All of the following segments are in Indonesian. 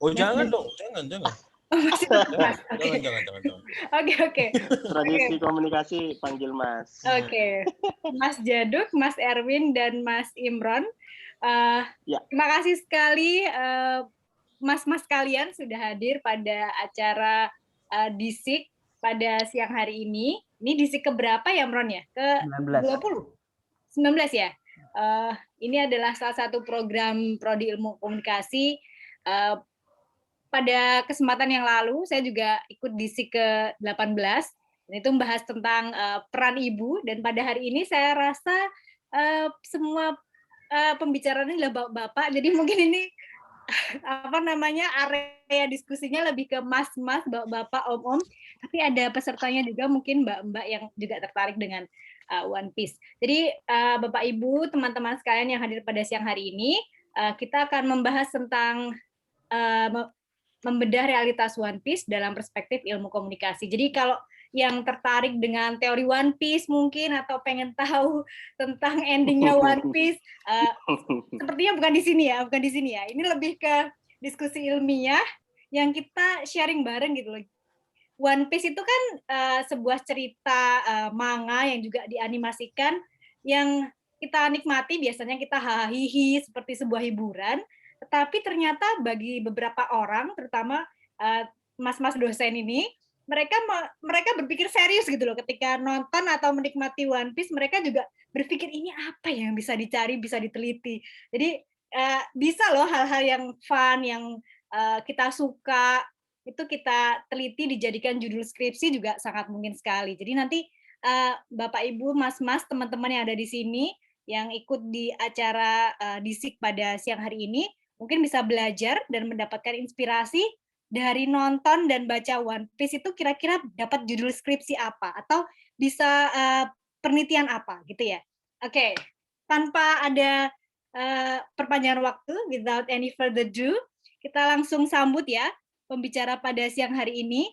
Oh, jangan dong, jangan. Oh, masih tetap Mas. Oke. Jangan. Oke. Tradisi komunikasi panggil Mas. Oke. Mas Jaduk, Mas Erwin, dan Mas Imron. Ya. Terima kasih sekali Mas-mas kalian sudah hadir pada acara DISIK pada siang hari ini. Ini DISIK keberapa ya, Imron ya? Ke-20? 19 ya? Ini adalah salah satu program Prodi Ilmu Komunikasi. Pada kesempatan yang lalu, saya juga ikut DISIK ke-18, dan itu membahas tentang peran ibu, dan pada hari ini saya rasa semua pembicaraan ini adalah bapak-bapak, jadi mungkin ini area diskusinya lebih ke mas-mas, bapak-bapak, om-om, tapi ada pesertanya juga mungkin mbak-mbak yang juga tertarik dengan One Piece. Jadi Bapak Ibu, teman-teman sekalian yang hadir pada siang hari ini, kita akan membahas tentang membedah realitas One Piece dalam perspektif ilmu komunikasi. Jadi kalau yang tertarik dengan teori One Piece mungkin atau pengen tahu tentang endingnya One Piece, sepertinya bukan di sini ya. Ini lebih ke diskusi ilmiah yang kita sharing bareng gitu loh. One Piece itu kan sebuah cerita manga yang juga dianimasikan, yang kita nikmati, biasanya kita hahihi seperti sebuah hiburan, tetapi ternyata bagi beberapa orang, terutama mas-mas dosen ini, mereka berpikir serius gitu loh ketika nonton atau menikmati One Piece. Mereka juga berpikir ini apa yang bisa dicari, bisa diteliti. Jadi bisa loh hal-hal yang fun, yang kita suka, itu kita teliti dijadikan judul skripsi juga sangat mungkin sekali. Jadi nanti Bapak Ibu, Mas-mas, teman-teman yang ada di sini yang ikut di acara DISIK pada siang hari ini mungkin bisa belajar dan mendapatkan inspirasi dari nonton dan baca One Piece. Itu kira-kira dapat judul skripsi apa atau bisa penelitian apa gitu ya. Oke, tanpa ada perpanjangan waktu, without any further ado, kita langsung sambut ya pembicara pada siang hari ini,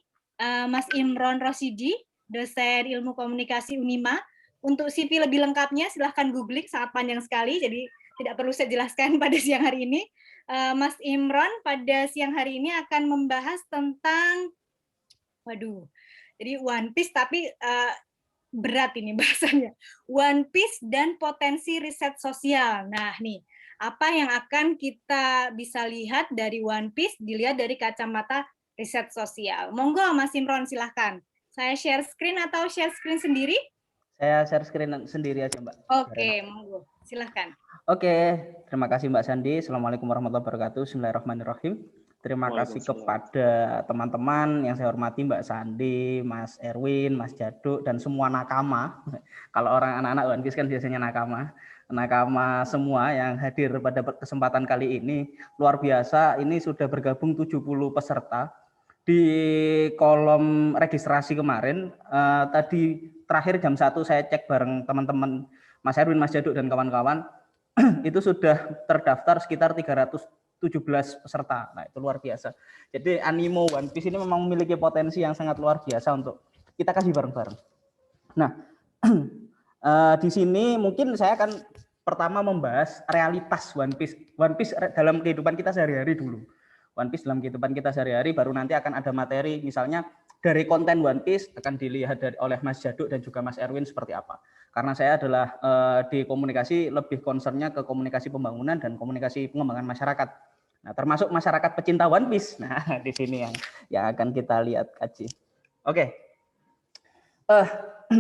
Mas Imron Rosidi, dosen Ilmu Komunikasi Unima. Untuk CV lebih lengkapnya silahkan googling, sangat panjang sekali, jadi tidak perlu saya jelaskan pada siang hari ini. Mas Imron pada siang hari ini akan membahas tentang, jadi One Piece tapi berat ini bahasanya. One Piece dan potensi riset sosial. Nah nih, apa yang akan kita bisa lihat dari One Piece dilihat dari kacamata riset sosial. Monggo Mas Imron, silahkan. Saya share screen atau share screen sendiri? Saya share screen sendiri aja, Mbak. Oke, monggo. Silahkan. Oke, terima kasih Mbak Sandi. Assalamualaikum warahmatullahi wabarakatuh. Bismillahirrahmanirrahim. Terima kasih kepada teman-teman yang saya hormati, Mbak Sandi, Mas Erwin, Mas Jaduk, dan semua nakama. Kalau orang anak-anak One Piece kan biasanya nakama. Nakama semua yang hadir pada kesempatan kali ini. Luar biasa, ini sudah bergabung 70 peserta. Di kolom registrasi kemarin, tadi terakhir jam 1 saya cek bareng teman-teman Mas Erwin, Mas Jaduk, dan kawan-kawan, itu sudah terdaftar sekitar 317 peserta. Nah, itu luar biasa. Jadi animo One Piece ini memang memiliki potensi yang sangat luar biasa untuk kita kasih bareng-bareng. Nah, di sini mungkin saya akan pertama membahas realitas One Piece. One Piece dalam kehidupan kita sehari-hari dulu. One Piece dalam kehidupan kita sehari-hari, baru nanti akan ada materi, misalnya dari konten One Piece akan dilihat oleh Mas Jaduk dan juga Mas Erwin seperti apa. Karena saya adalah di komunikasi lebih concernnya ke komunikasi pembangunan dan komunikasi pengembangan masyarakat. Nah, termasuk masyarakat pecinta One Piece. Nah, di sini yang akan kita lihat kaji. Oke.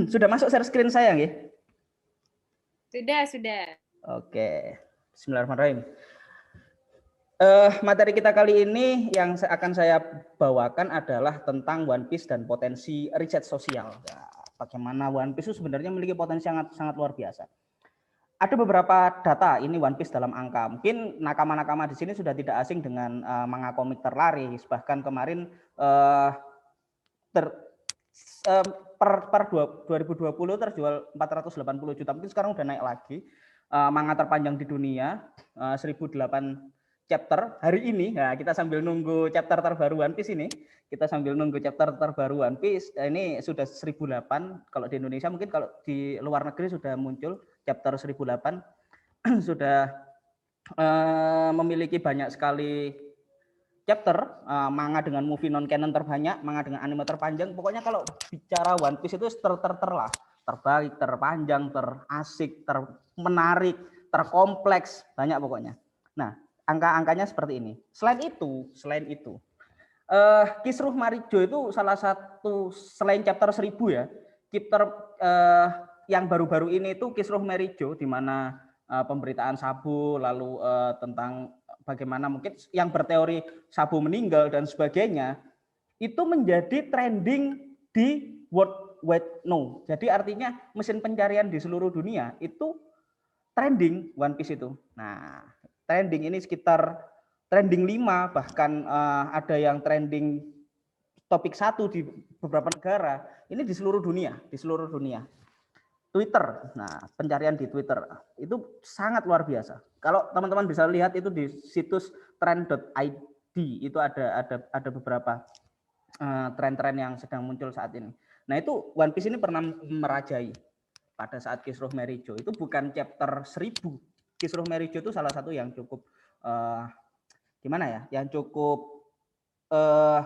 Sudah masuk share screen saya nggih? Sudah. Oke. Bismillahirrahmanirrahim. Materi kita kali ini yang akan saya bawakan adalah tentang One Piece dan potensi riset sosial. Nah, bagaimana One Piece itu sebenarnya memiliki potensi sangat luar biasa. Ada beberapa data ini One Piece dalam angka. Mungkin nakama-nakama di sini sudah tidak asing dengan manga komik terlaris. Bahkan kemarin per 2020 terjual 480 juta. Mungkin sekarang udah naik lagi. Manga terpanjang di dunia 1008 chapter hari ini. Nah, kita sambil nunggu chapter terbaru One Piece ini. Kita sambil nunggu chapter terbaru One Piece. Ini sudah 1008. Kalau di Indonesia mungkin, kalau di luar negeri sudah muncul chapter 1008. Sudah memiliki banyak sekali chapter, manga dengan movie non canon terbanyak, manga dengan anime terpanjang. Pokoknya kalau bicara One Piece itu lah, terbaik, terpanjang, terasik, menarik, terkompleks, banyak pokoknya. Nah, angka-angkanya seperti ini. Selain itu, Kisruh Marijo itu salah satu, selain chapter 1000 ya, chapter yang baru-baru ini itu Kisruh Marijo, di mana pemberitaan Sabo, lalu tentang bagaimana mungkin yang berteori Sabo meninggal dan sebagainya, itu menjadi trending di World Wide No. Jadi artinya mesin pencarian di seluruh dunia itu trending One Piece itu. Nah, trending ini sekitar trending 5, bahkan ada yang trending topik 1 di beberapa negara. Ini di seluruh dunia, Twitter, nah pencarian di Twitter itu sangat luar biasa. Kalau teman-teman bisa lihat itu di situs trend.id itu ada beberapa tren-tren yang sedang muncul saat ini. Nah itu One Piece ini pernah merajai pada saat Kisruh Merijo. Itu bukan chapter 1000. Kisruh Merijo itu salah satu yang cukup gimana ya? Yang cukup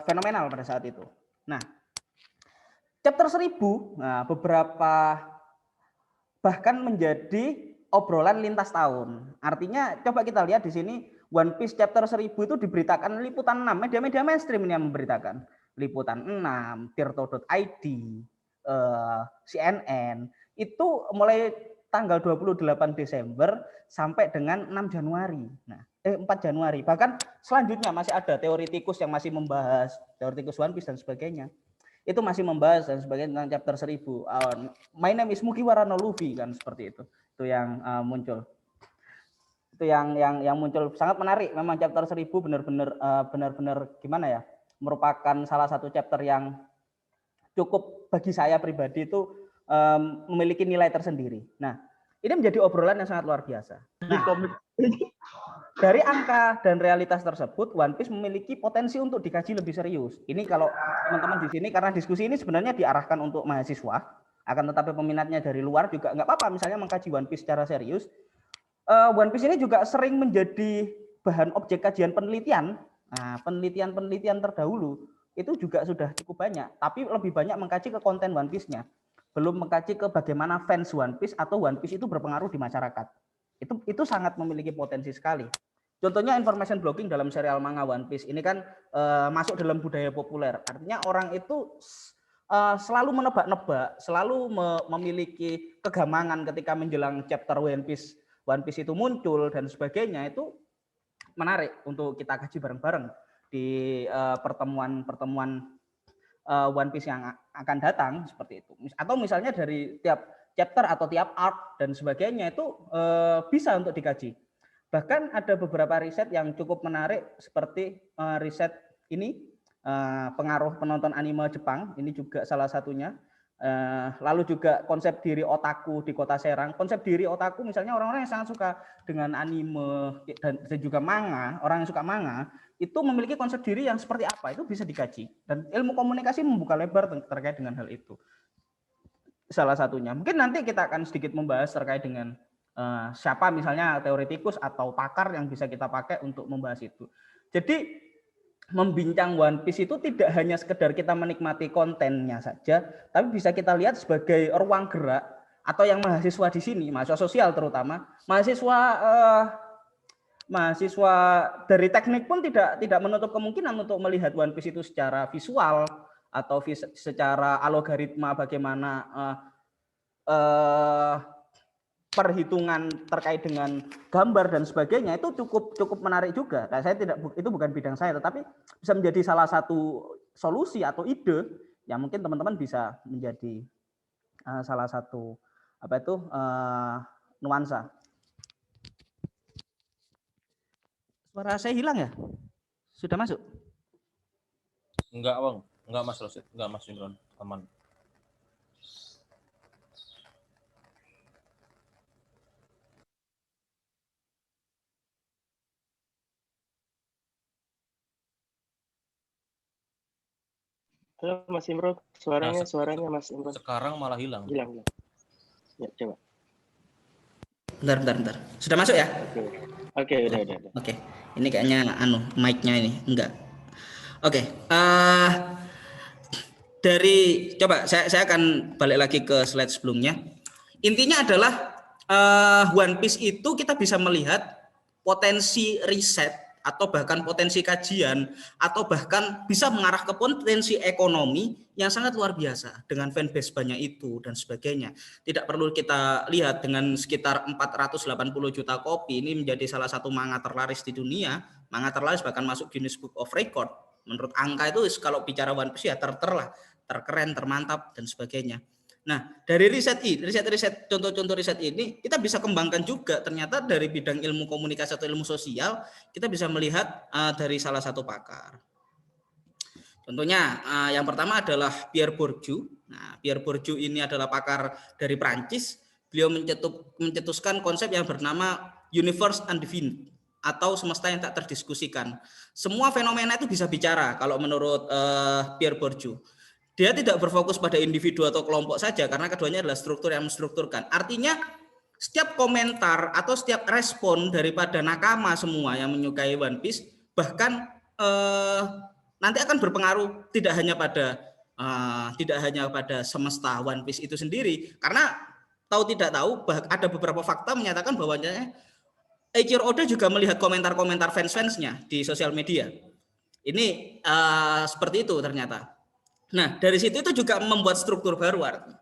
fenomenal pada saat itu. Nah chapter 1000, nah beberapa bahkan menjadi obrolan lintas tahun. Artinya coba kita lihat di sini One Piece chapter 1000 itu diberitakan liputan 6, media-media mainstream ini yang memberitakan. Liputan 6, Tirto.id, CNN, itu mulai tanggal 28 Desember sampai dengan 6 Januari. Nah, 4 Januari. Bahkan selanjutnya masih ada teoritikus yang masih membahas, teoritikus One Piece dan sebagainya. Itu masih membahas dan sebagainya tentang chapter 1000. My name is Mugiwara no Luffy, kan seperti itu. Itu yang muncul. Itu yang muncul sangat menarik. Memang chapter 1000 benar-benar gimana ya? Merupakan salah satu chapter yang cukup bagi saya pribadi itu memiliki nilai tersendiri. Nah, ini menjadi obrolan yang sangat luar biasa. Nah, dari angka dan realitas tersebut, One Piece memiliki potensi untuk dikaji lebih serius. Ini kalau teman-teman di sini, karena diskusi ini sebenarnya diarahkan untuk mahasiswa, akan tetapi peminatnya dari luar juga nggak apa-apa, misalnya mengkaji One Piece secara serius. One Piece ini juga sering menjadi bahan objek kajian penelitian. Nah, penelitian terdahulu itu juga sudah cukup banyak, tapi lebih banyak mengkaji ke konten One Piece-nya. Belum mengkaji ke bagaimana fans One Piece atau One Piece itu berpengaruh di masyarakat. Itu sangat memiliki potensi sekali. Contohnya information blogging dalam serial manga One Piece ini kan masuk dalam budaya populer. Artinya orang itu selalu menebak-nebak, selalu memiliki kegamangan ketika menjelang chapter One Piece itu muncul dan sebagainya. Itu menarik untuk kita kaji bareng-bareng di pertemuan One Piece yang akan datang seperti itu. Atau misalnya dari tiap chapter atau tiap arc dan sebagainya itu bisa untuk dikaji. Bahkan ada beberapa riset yang cukup menarik seperti riset ini pengaruh penonton anime Jepang, ini juga salah satunya. Lalu juga konsep diri otaku di Kota Serang. Konsep diri otaku misalnya orang-orang yang sangat suka dengan anime dan juga manga, orang yang suka manga itu memiliki konsep diri yang seperti apa, itu bisa dikaji. Dan ilmu komunikasi membuka lebar terkait dengan hal itu. Salah satunya. Mungkin nanti kita akan sedikit membahas terkait dengan siapa misalnya teoretikus atau pakar yang bisa kita pakai untuk membahas itu. Jadi membincang One Piece itu tidak hanya sekedar kita menikmati kontennya saja, tapi bisa kita lihat sebagai ruang gerak atau yang mahasiswa di sini, mahasiswa sosial terutama, mahasiswa dari teknik pun tidak menutup kemungkinan untuk melihat One Piece itu secara visual atau secara algoritma bagaimana perhitungan terkait dengan gambar dan sebagainya, itu cukup menarik juga. Nah, itu bukan bidang saya, tetapi bisa menjadi salah satu solusi atau ide yang mungkin teman-teman bisa menjadi salah satu nuansa. Suara saya hilang ya? Sudah masuk? Enggak, Bang. Enggak masuk, teman. Halo Mas Imron, suaranya Mas Imron. Sekarang malah hilang. Hilang. Ya, coba. Bentar. Sudah masuk ya? Oke, udah. Oke. Ini kayaknya mic-nya ini enggak. Oke, coba saya akan balik lagi ke slide sebelumnya. Intinya adalah One Piece itu kita bisa melihat potensi riset atau bahkan potensi kajian atau bahkan bisa mengarah ke potensi ekonomi yang sangat luar biasa dengan fanbase banyak itu dan sebagainya. Tidak perlu kita lihat dengan sekitar 480 juta kopi ini menjadi salah satu manga terlaris di dunia, manga terlaris bahkan masuk Guinness Book of Record. Menurut angka itu kalau bicara One Piece ya terkeren, termantap dan sebagainya. Nah, dari riset contoh-contoh riset ini kita bisa kembangkan juga ternyata dari bidang ilmu komunikasi atau ilmu sosial kita bisa melihat dari salah satu pakar. Contohnya yang pertama adalah Pierre Bourdieu. Nah, Pierre Bourdieu ini adalah pakar dari Prancis. Beliau mencetuskan konsep yang bernama universe undefined atau semesta yang tak terdiskusikan. Semua fenomena itu bisa bicara kalau menurut Pierre Bourdieu. Dia tidak berfokus pada individu atau kelompok saja karena keduanya adalah struktur yang menstrukturkan. Artinya setiap komentar atau setiap respon daripada nakama semua yang menyukai One Piece bahkan nanti akan berpengaruh tidak hanya pada semesta One Piece itu sendiri, karena tidak tahu ada beberapa fakta menyatakan bahwanya Eiichiro Oda juga melihat komentar-komentar fans-fansnya di sosial media. Ini seperti itu ternyata. Nah, dari situ itu juga membuat struktur baru artinya.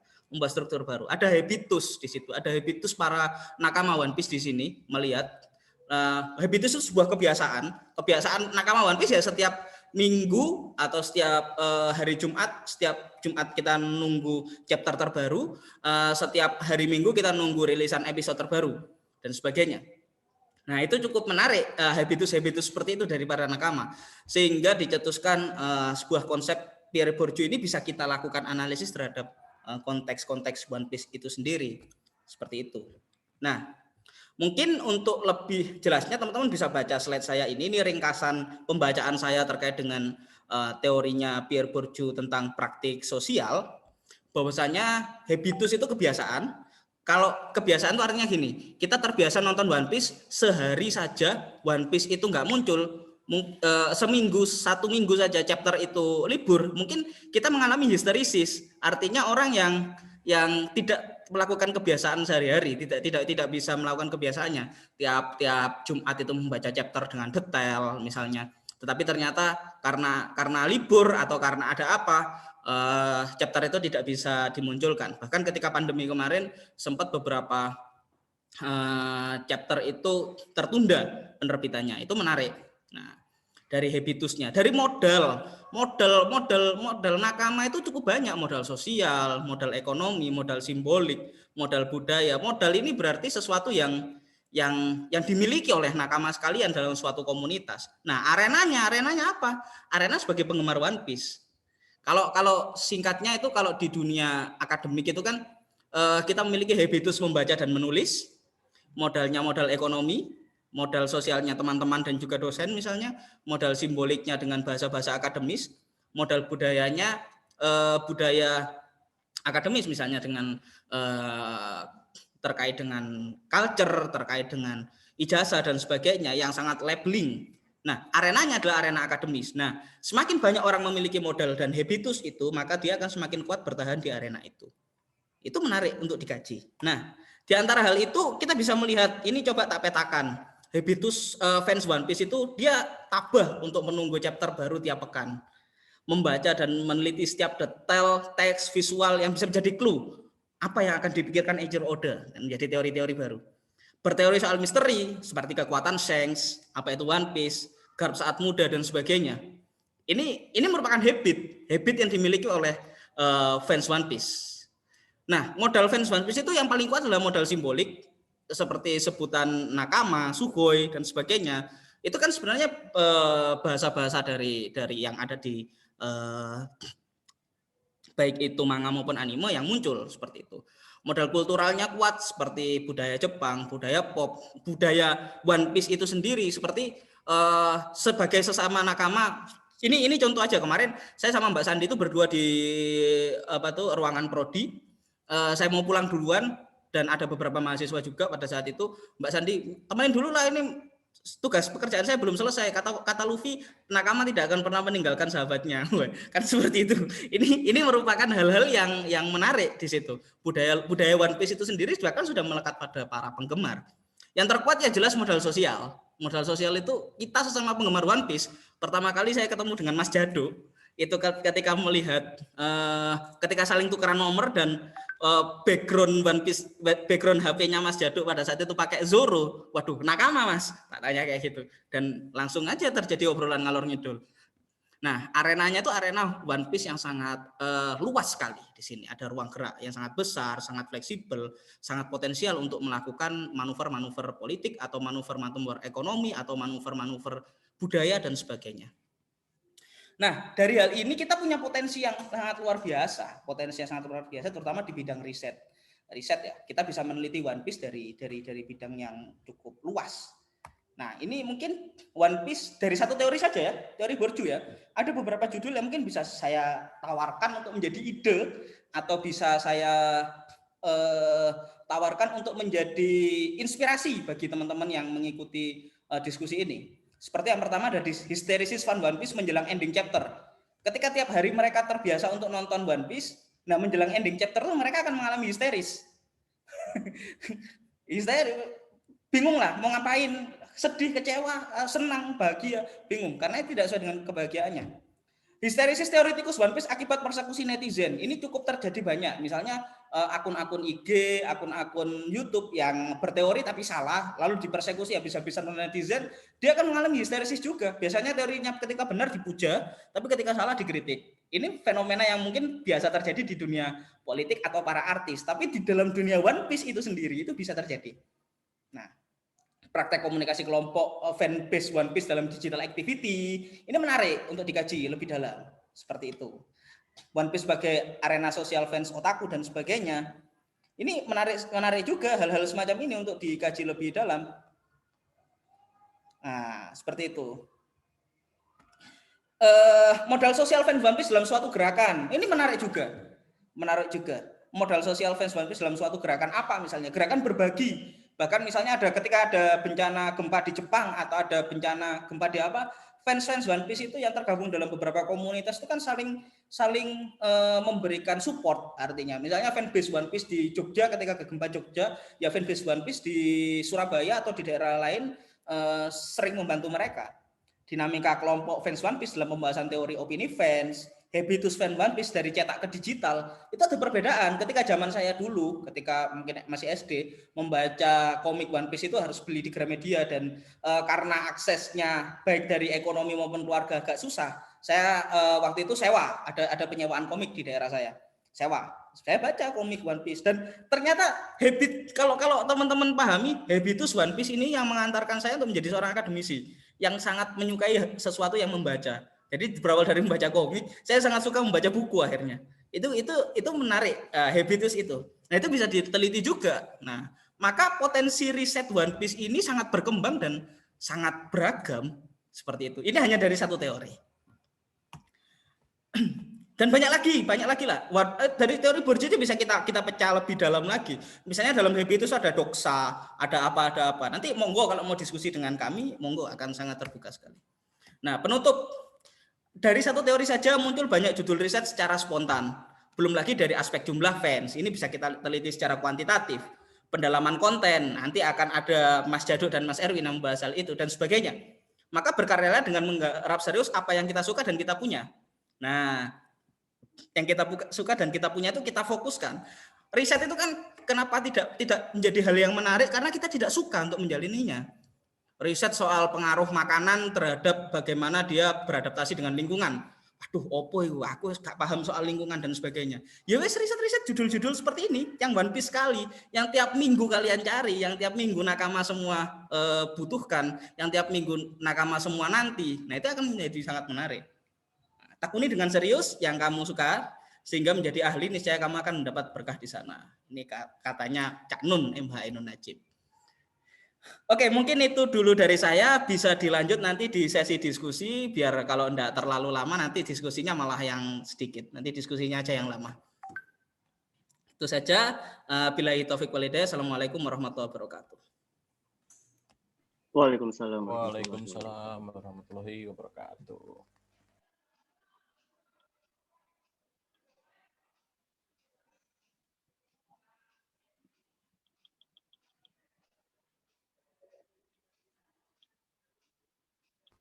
Ada habitus di situ, ada habitus para nakama One Piece di sini melihat habitus itu sebuah kebiasaan nakama One Piece ya setiap minggu atau setiap hari Jumat, setiap Jumat kita nunggu chapter terbaru, setiap hari Minggu kita nunggu rilisan episode terbaru dan sebagainya. Nah, itu cukup menarik habitus-habitus seperti itu dari para nakama sehingga dicetuskan sebuah konsep Pierre Bourdieu ini bisa kita lakukan analisis terhadap konteks-konteks One Piece itu sendiri seperti itu. Nah, mungkin untuk lebih jelasnya teman-teman bisa baca slide saya ini ringkasan pembacaan saya terkait dengan teorinya Pierre Bourdieu tentang praktik sosial. Bahwasanya habitus itu kebiasaan. Kalau kebiasaan itu artinya gini, kita terbiasa nonton One Piece sehari saja One Piece itu nggak muncul. Satu minggu saja chapter itu libur, mungkin kita mengalami histerisis. Artinya orang yang tidak melakukan kebiasaan sehari-hari, tidak bisa melakukan kebiasaannya tiap Jumat itu membaca chapter dengan detail misalnya. Tetapi ternyata karena libur atau karena ada apa chapter itu tidak bisa dimunculkan. Bahkan ketika pandemi kemarin sempat beberapa chapter itu tertunda penerbitannya. Itu menarik. Nah, dari habitusnya, dari modal nakama itu cukup banyak, modal sosial, modal ekonomi, modal simbolik, modal budaya. Modal ini berarti sesuatu yang dimiliki oleh nakama sekalian dalam suatu komunitas. Nah, arenanya apa? Arena sebagai penggemar One Piece. Kalau singkatnya itu kalau di dunia akademik itu kan kita memiliki habitus membaca dan menulis, modalnya modal ekonomi, modal sosialnya teman-teman dan juga dosen misalnya, modal simboliknya dengan bahasa-bahasa akademis, modal budayanya budaya akademis misalnya dengan terkait dengan culture, terkait dengan ijazah dan sebagainya yang sangat labeling. Nah, arenanya adalah arena akademis. Nah, semakin banyak orang memiliki modal dan habitus itu, maka dia akan semakin kuat bertahan di arena itu. Itu menarik untuk dikaji. Nah, di antara hal itu kita bisa melihat, ini coba tak petakan. Habitus fans One Piece itu dia tabah untuk menunggu chapter baru tiap pekan. Membaca dan meneliti setiap detail, teks, visual yang bisa menjadi clue. Apa yang akan dipikirkan Eiichiro Oda dan menjadi teori-teori baru. Berteori soal misteri, seperti kekuatan Shanks, apa itu One Piece, Garp saat muda dan sebagainya. Ini merupakan habit yang dimiliki oleh fans One Piece. Nah, modal fans One Piece itu yang paling kuat adalah modal simbolik, seperti sebutan nakama, sugoi dan sebagainya. Itu kan sebenarnya bahasa-bahasa dari yang ada di baik itu manga maupun anime yang muncul seperti itu. Modal kulturalnya kuat seperti budaya Jepang, budaya pop, budaya One Piece itu sendiri seperti sebagai sesama nakama. Ini contoh aja, kemarin saya sama Mbak Sandi itu berdua di ruangan prodi. Saya mau pulang duluan dan ada beberapa mahasiswa juga pada saat itu. Mbak Sandi, temenin dulu lah ini, tugas pekerjaan saya belum selesai. Kata Luffy, nakama tidak akan pernah meninggalkan sahabatnya. Kan seperti itu. Ini merupakan hal-hal yang menarik di situ. Budaya One Piece itu sendiri bahkan sudah melekat pada para penggemar. Yang terkuat ya jelas modal sosial. Modal sosial itu kita sesama penggemar One Piece. Pertama kali saya ketemu dengan Mas Jado itu ketika melihat ketika saling tukeran nomor dan background One Piece, background HP-nya Mas Jado pada saat itu pakai Zoro. Waduh, nakama Mas, tak tanya kayak gitu. Dan langsung aja terjadi obrolan ngalor ngidul. Nah, arenanya itu arena One Piece yang sangat luas sekali di sini. Ada ruang gerak yang sangat besar, sangat fleksibel, sangat potensial untuk melakukan manuver-manuver politik atau manuver-manuver ekonomi atau manuver-manuver budaya dan sebagainya. Nah, dari hal ini kita punya potensi yang sangat luar biasa, terutama di bidang riset ya. Kita bisa meneliti One Piece dari bidang yang cukup luas. Nah, ini mungkin One Piece dari satu teori saja ya, teori Borju ya. Ada beberapa judul yang mungkin bisa saya tawarkan untuk menjadi ide atau bisa saya tawarkan untuk menjadi inspirasi bagi teman-teman yang mengikuti diskusi ini. Seperti yang pertama ada hysteresis fan One Piece menjelang ending chapter. Ketika tiap hari mereka terbiasa untuk nonton One Piece, nah menjelang ending chapter tuh mereka akan mengalami histeris. Bingung lah mau ngapain, sedih, kecewa, senang, bahagia, bingung karena tidak sesuai dengan kebahagiaannya. Histeresis teoretikus One Piece akibat persekusi netizen ini cukup terjadi banyak. Misalnya akun-akun IG, akun-akun YouTube yang berteori tapi salah, lalu dipersekusi habis-habisan oleh netizen, dia akan mengalami histeresis juga. Biasanya teorinya ketika benar dipuja, tapi ketika salah dikritik. Ini fenomena yang mungkin biasa terjadi di dunia politik atau para artis, tapi di dalam dunia One Piece itu sendiri itu bisa terjadi. Nah, praktek komunikasi kelompok fanbase One Piece dalam digital activity ini menarik untuk dikaji lebih dalam seperti itu. One Piece sebagai arena sosial fans otaku dan sebagainya ini menarik juga hal-hal semacam ini untuk dikaji lebih dalam. Nah, seperti itu. Modal sosial fans One Piece dalam suatu gerakan ini menarik juga. Modal sosial fans One Piece dalam suatu gerakan apa misalnya? Gerakan berbagi. Bahkan misalnya ketika ada bencana gempa di Jepang atau ada bencana gempa di fans One Piece itu yang tergabung dalam beberapa komunitas itu kan saling memberikan support. Artinya misalnya fanbase One Piece di Jogja ketika gempa Jogja, ya fanbase One Piece di Surabaya atau di daerah lain sering membantu mereka. Dinamika kelompok fans One Piece dalam pembahasan teori opini fans, habitus fan One Piece dari cetak ke digital itu ada perbedaan. Ketika zaman saya dulu, ketika mungkin masih SD, membaca komik One Piece itu harus beli di Gramedia dan karena aksesnya baik dari ekonomi maupun keluarga agak susah, saya waktu itu sewa, ada penyewaan komik di daerah saya, saya baca komik One Piece dan ternyata kalau teman-teman pahami, habitus One Piece ini yang mengantarkan saya untuk menjadi seorang akademisi yang sangat menyukai sesuatu yang membaca. Jadi berawal dari membaca komik, saya sangat suka membaca buku akhirnya. Itu menarik, habitus itu. Nah, itu bisa diteliti juga. Nah, maka potensi riset One Piece ini sangat berkembang dan sangat beragam seperti itu. Ini hanya dari satu teori. Dan banyak lagi lah. Dari teori Borju itu bisa kita pecah lebih dalam lagi. Misalnya dalam habitus ada doksa, ada apa. Nanti monggo kalau mau diskusi dengan kami, monggo akan sangat terbuka sekali. Nah, penutup. Dari satu teori saja muncul banyak judul riset secara spontan. Belum lagi dari aspek jumlah fans. Ini bisa kita teliti secara kuantitatif. Pendalaman konten, nanti akan ada Mas Jado dan Mas Erwin yang membahas hal itu dan sebagainya. Maka berkaryalah dengan menggarap serius apa yang kita suka dan kita punya. Nah, yang kita suka dan kita punya itu kita fokuskan. Riset itu kan kenapa tidak menjadi hal yang menarik karena kita tidak suka untuk menjalaninya. Riset soal pengaruh makanan terhadap bagaimana dia beradaptasi dengan lingkungan. Aduh, aku gak paham soal lingkungan dan sebagainya. Ya wes riset judul-judul seperti ini yang One Piece sekali, yang tiap minggu kalian cari, yang tiap minggu nakama semua butuhkan, yang tiap minggu nakama semua nanti. Nah, itu akan menjadi sangat menarik. Tekuni dengan serius yang kamu suka sehingga menjadi ahli, niscaya kamu akan mendapat berkah di sana. Ini katanya Cak Nun, MH Ainun Najib. Oke, mungkin itu dulu dari saya. Bisa dilanjut nanti di sesi diskusi, biar kalau enggak terlalu lama nanti diskusinya malah yang sedikit. Nanti diskusinya aja yang lama. Itu saja. Billahi taufiq walhidayah. Assalamualaikum warahmatullahi wabarakatuh. Waalaikumsalam. Waalaikumsalam warahmatullahi wabarakatuh.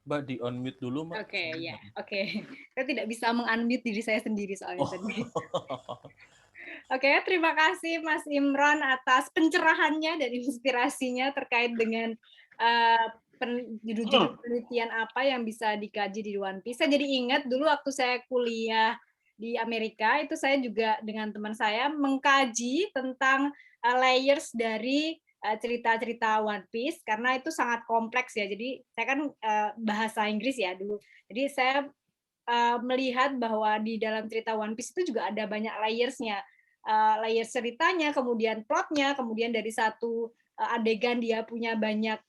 Mbak di on mute dulu, Mbak. Oke, ya. Oke. Saya tidak bisa meng-unmute diri saya sendiri soalnya tadi. Oke, terima kasih Mas Imron atas pencerahannya dan inspirasinya terkait dengan judul penelitian apa yang bisa dikaji di One Piece. Saya jadi ingat dulu waktu saya kuliah di Amerika, itu saya juga dengan teman saya mengkaji tentang layers dari cerita-cerita One Piece karena itu sangat kompleks ya. Jadi saya kan bahasa Inggris ya dulu. Jadi saya melihat bahwa di dalam cerita One Piece itu juga ada banyak layers-nya. Layers ceritanya, kemudian plotnya, kemudian dari satu adegan dia punya banyak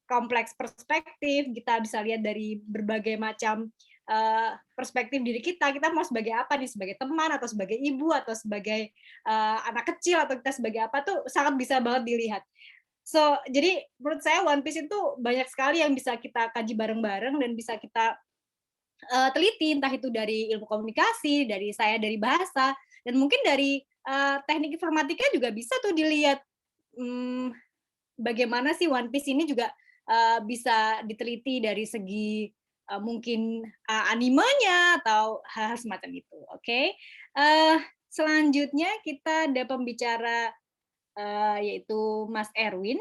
kompleks perspektif. Kita bisa lihat dari berbagai macam perspektif diri kita mau sebagai apa nih, sebagai teman atau sebagai ibu atau sebagai anak kecil atau kita sebagai apa tuh sangat bisa banget dilihat. So jadi menurut saya One Piece itu banyak sekali yang bisa kita kaji bareng-bareng dan bisa kita teliti, entah itu dari ilmu komunikasi, dari saya dari bahasa, dan mungkin dari teknik informatika juga bisa tuh dilihat bagaimana sih One Piece ini juga bisa diteliti dari segi mungkin animenya atau hal-hal semacam itu. Oke. Selanjutnya kita ada pembicara yaitu Mas Erwin.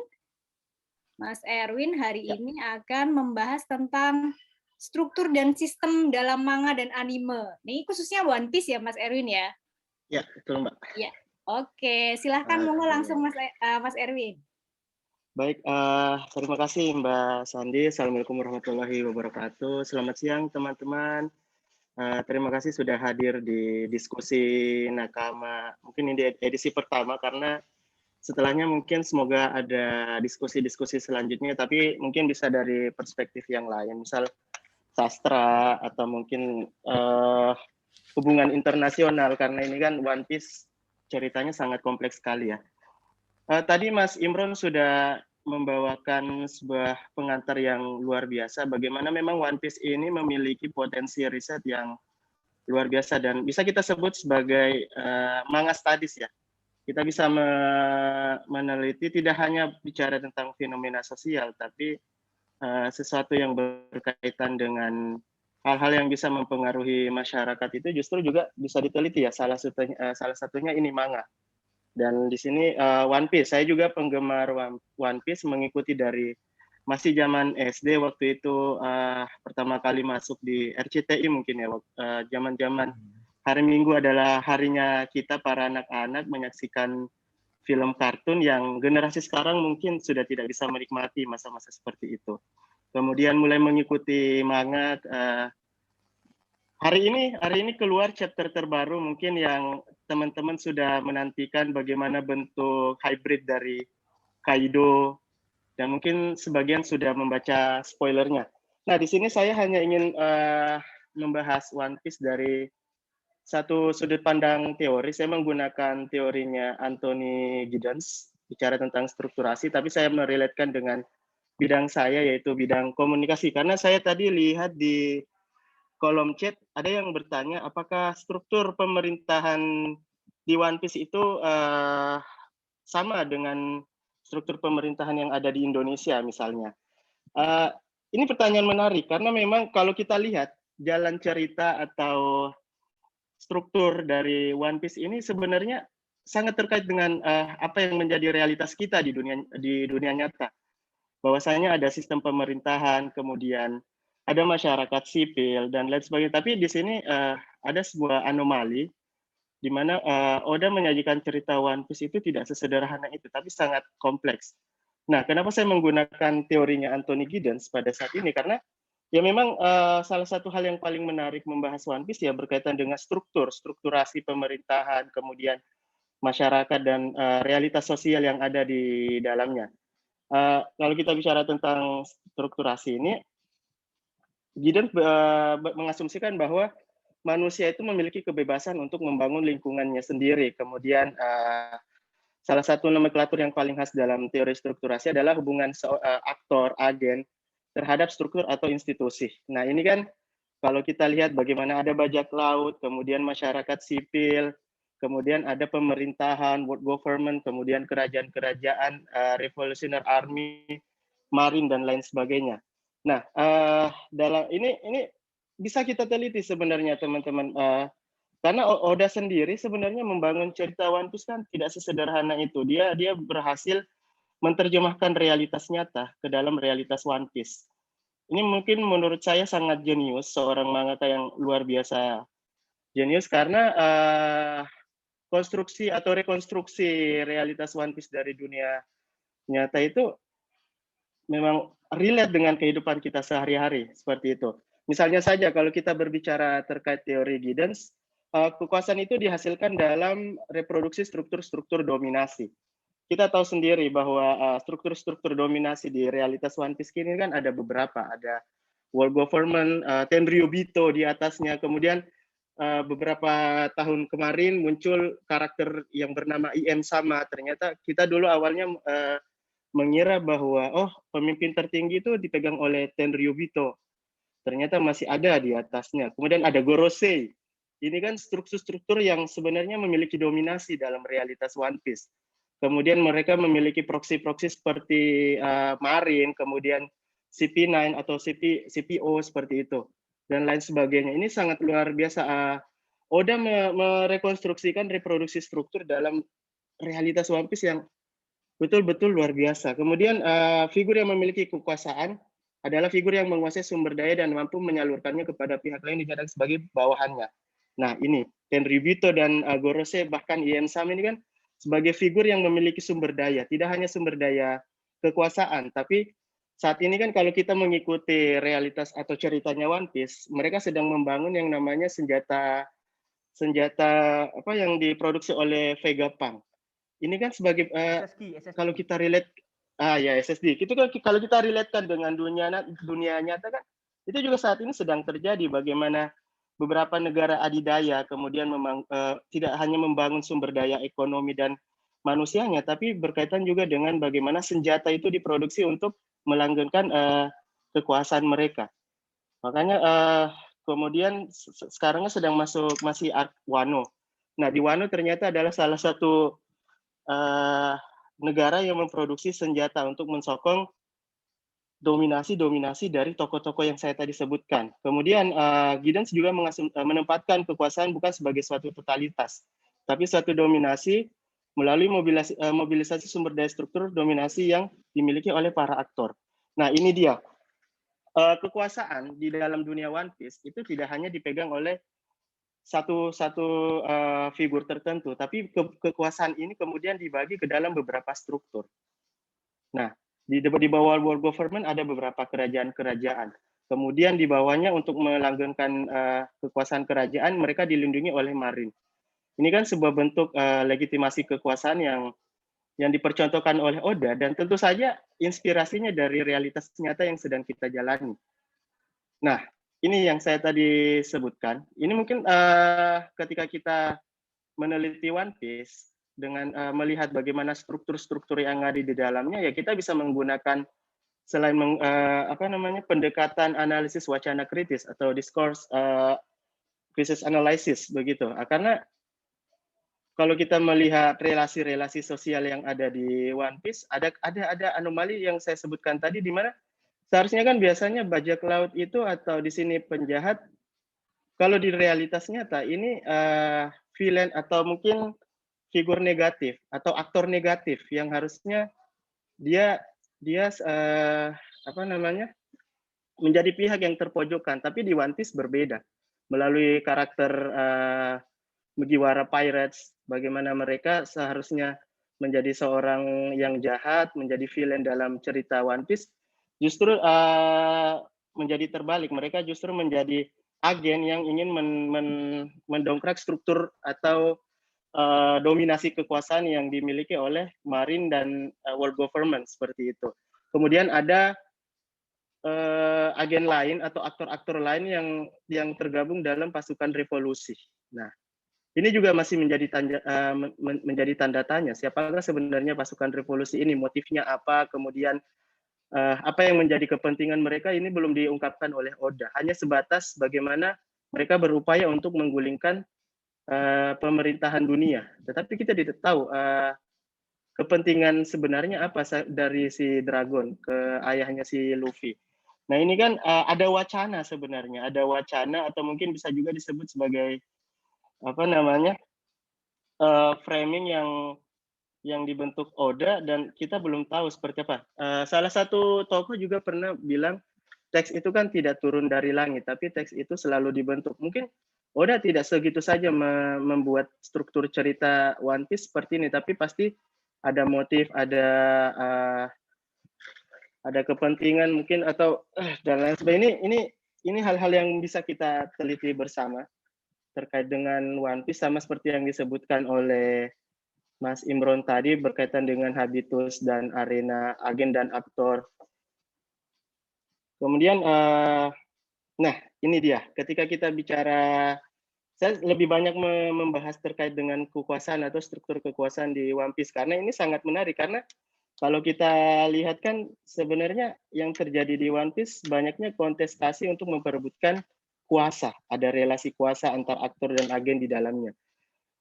Mas Erwin hari ini akan membahas tentang struktur dan sistem dalam manga dan anime. Ini khususnya One Piece ya Mas Erwin ya? Ya, betul Mbak. Ya. Oke, silahkan monggo langsung Mas Erwin. Baik, terima kasih Mbak Sandi. Assalamualaikum warahmatullahi wabarakatuh. Selamat siang teman-teman. Terima kasih sudah hadir di diskusi Nakama. Mungkin ini edisi pertama karena setelahnya mungkin semoga ada diskusi-diskusi selanjutnya, tapi mungkin bisa dari perspektif yang lain, misal sastra atau mungkin hubungan internasional, karena ini kan One Piece ceritanya sangat kompleks sekali ya. Tadi Mas Imron sudah membawakan sebuah pengantar yang luar biasa, bagaimana memang One Piece ini memiliki potensi riset yang luar biasa dan bisa kita sebut sebagai manga studies ya. Kita bisa meneliti tidak hanya bicara tentang fenomena sosial, tapi sesuatu yang berkaitan dengan hal-hal yang bisa mempengaruhi masyarakat itu justru juga bisa diteliti ya. Salah satunya ini manga. Dan di sini One Piece, saya juga penggemar One Piece, mengikuti dari masih zaman SD waktu itu pertama kali masuk di RCTI mungkin ya, zaman-zaman hari Minggu adalah harinya kita para anak-anak menyaksikan film kartun yang generasi sekarang mungkin sudah tidak bisa menikmati masa-masa seperti itu. Kemudian mulai mengikuti manga. Hari ini keluar chapter terbaru mungkin yang teman-teman sudah menantikan, bagaimana bentuk hybrid dari Kaido, dan mungkin sebagian sudah membaca spoilernya. Nah, di sini saya hanya ingin membahas One Piece dari satu sudut pandang teori. Saya menggunakan teorinya Anthony Giddens, bicara tentang strukturasi, tapi saya merelatekan dengan bidang saya, yaitu bidang komunikasi. Karena saya tadi lihat di kolom chat ada yang bertanya apakah struktur pemerintahan di One Piece itu sama dengan struktur pemerintahan yang ada di Indonesia misalnya. Ini pertanyaan menarik karena memang kalau kita lihat jalan cerita atau struktur dari One Piece ini sebenarnya sangat terkait dengan apa yang menjadi realitas kita di dunia nyata. Bahwasanya ada sistem pemerintahan, kemudian ada masyarakat sipil dan lain sebagainya. Tapi di sini ada sebuah anomali di mana Oda menyajikan cerita One Piece itu tidak sesederhana itu, tapi sangat kompleks. Nah, kenapa saya menggunakan teorinya Anthony Giddens pada saat ini? Karena ya memang salah satu hal yang paling menarik membahas One Piece ya berkaitan dengan strukturasi pemerintahan, kemudian masyarakat dan realitas sosial yang ada di dalamnya. Kalau kita bicara tentang strukturasi ini, Giddens mengasumsikan bahwa manusia itu memiliki kebebasan untuk membangun lingkungannya sendiri. Kemudian salah satu nomenklatur yang paling khas dalam teori strukturasi adalah hubungan aktor, agen terhadap struktur atau institusi. Nah, ini kan kalau kita lihat bagaimana ada bajak laut, kemudian masyarakat sipil, kemudian ada pemerintahan, world government, kemudian kerajaan-kerajaan, revolutionary army, marin dan lain sebagainya. Nah, dalam ini bisa kita teliti sebenarnya teman-teman. Karena Oda sendiri sebenarnya membangun cerita One Piece kan tidak sesederhana itu. Dia berhasil menerjemahkan realitas nyata ke dalam realitas One Piece. Ini mungkin menurut saya sangat jenius, seorang mangaka yang luar biasa jenius karena konstruksi atau rekonstruksi realitas One Piece dari dunia nyata itu memang relate dengan kehidupan kita sehari-hari seperti itu. Misalnya saja kalau kita berbicara terkait teori Giddens, kekuasaan itu dihasilkan dalam reproduksi struktur-struktur dominasi. Kita tahu sendiri bahwa struktur-struktur dominasi di realitas One Piece ini kan ada beberapa, ada world government, Tenryubito di atasnya, kemudian beberapa tahun kemarin muncul karakter yang bernama IM Sama. Ternyata kita dulu awalnya mengira bahwa pemimpin tertinggi itu dipegang oleh Tenryubito. Ternyata masih ada di atasnya. Kemudian ada Gorosei. Ini kan struktur-struktur yang sebenarnya memiliki dominasi dalam realitas One Piece. Kemudian mereka memiliki proksi-proksi seperti Marin, kemudian CP9 atau CPO seperti itu, dan lain sebagainya. Ini sangat luar biasa. Oda merekonstruksikan reproduksi struktur dalam realitas One Piece yang betul-betul luar biasa. Kemudian figur yang memiliki kekuasaan adalah figur yang menguasai sumber daya dan mampu menyalurkannya kepada pihak lain dicatat sebagai bawahannya. Nah, ini Tenryubito dan Gorosei, bahkan Ien Sam ini kan sebagai figur yang memiliki sumber daya, tidak hanya sumber daya kekuasaan, tapi saat ini kan kalau kita mengikuti realitas atau ceritanya One Piece, mereka sedang membangun yang namanya senjata apa yang diproduksi oleh Vegapunk. Ini kan sebagai SSD. Kalau kita relate SSD. Itu kan kalau kita relatekan dengan dunia nyata kan itu juga saat ini sedang terjadi, bagaimana beberapa negara adidaya kemudian tidak hanya membangun sumber daya ekonomi dan manusianya, tapi berkaitan juga dengan bagaimana senjata itu diproduksi untuk melanggengkan kekuasaan mereka. Makanya kemudian sekarang sedang masih arc Wano. Nah, di Wano ternyata adalah salah satu negara yang memproduksi senjata untuk mensokong dominasi dari tokoh-tokoh yang saya tadi sebutkan. Kemudian Giddens juga menempatkan kekuasaan bukan sebagai suatu totalitas, tapi suatu dominasi melalui mobilisasi sumber daya struktur dominasi yang dimiliki oleh para aktor. Nah, ini dia. Kekuasaan di dalam dunia One Piece itu tidak hanya dipegang oleh satu figur tertentu, tapi kekuasaan ini kemudian dibagi ke dalam beberapa struktur. Nah, di bawah world government ada beberapa kerajaan-kerajaan. Kemudian di bawahnya untuk melanggengkan kekuasaan kerajaan, mereka dilindungi oleh marin. Ini kan sebuah bentuk legitimasi kekuasaan yang dipercontohkan oleh Oda, dan tentu saja inspirasinya dari realitas nyata yang sedang kita jalani. Nah, ini yang saya tadi sebutkan. Ini mungkin ketika kita meneliti One Piece, dengan melihat bagaimana struktur-struktur yang ada di dalamnya, ya kita bisa menggunakan selain pendekatan analisis wacana kritis atau discourse crisis analysis begitu. Karena kalau kita melihat relasi-relasi sosial yang ada di One Piece, ada anomali yang saya sebutkan tadi, di mana seharusnya kan biasanya bajak laut itu atau di sini penjahat, kalau di realitas nyata ini villain atau mungkin figur negatif atau aktor negatif yang harusnya dia menjadi pihak yang terpojokkan, tapi di One Piece berbeda melalui karakter Mugiwara Pirates, bagaimana mereka seharusnya menjadi seorang yang jahat, menjadi villain dalam cerita One Piece, justru menjadi terbalik. Mereka justru menjadi agen yang ingin mendongkrak struktur atau dominasi kekuasaan yang dimiliki oleh Marine dan world government seperti itu. Kemudian ada agen lain atau aktor-aktor lain yang tergabung dalam pasukan revolusi. Nah, ini juga masih menjadi tanda tanya. Siapakah sebenarnya pasukan revolusi ini? Motifnya apa? Kemudian apa yang menjadi kepentingan mereka ini belum diungkapkan oleh Oda. Hanya sebatas bagaimana mereka berupaya untuk menggulingkan pemerintahan dunia. Tetapi kita tidak tahu kepentingan sebenarnya apa dari si Dragon ke ayahnya si Luffy. Nah ini kan ada wacana sebenarnya, ada wacana atau mungkin bisa juga disebut sebagai apa namanya framing yang dibentuk Oda dan kita belum tahu seperti apa. Salah satu tokoh juga pernah bilang teks itu kan tidak turun dari langit, tapi teks itu selalu dibentuk. Mungkin Oda tidak segitu saja membuat struktur cerita One Piece seperti ini, tapi pasti ada motif, ada kepentingan mungkin atau dan lain sebagainya. Ini hal-hal yang bisa kita teliti bersama terkait dengan One Piece, sama seperti yang disebutkan oleh Mas Imron tadi berkaitan dengan habitus dan arena agen dan aktor. Kemudian, nah ini dia. Ketika kita bicara, saya lebih banyak membahas terkait dengan kekuasaan atau struktur kekuasaan di One Piece karena ini sangat menarik. Karena kalau kita lihat kan sebenarnya yang terjadi di One Piece banyaknya kontestasi untuk memperebutkan kuasa. Ada relasi kuasa antar aktor dan agen di dalamnya.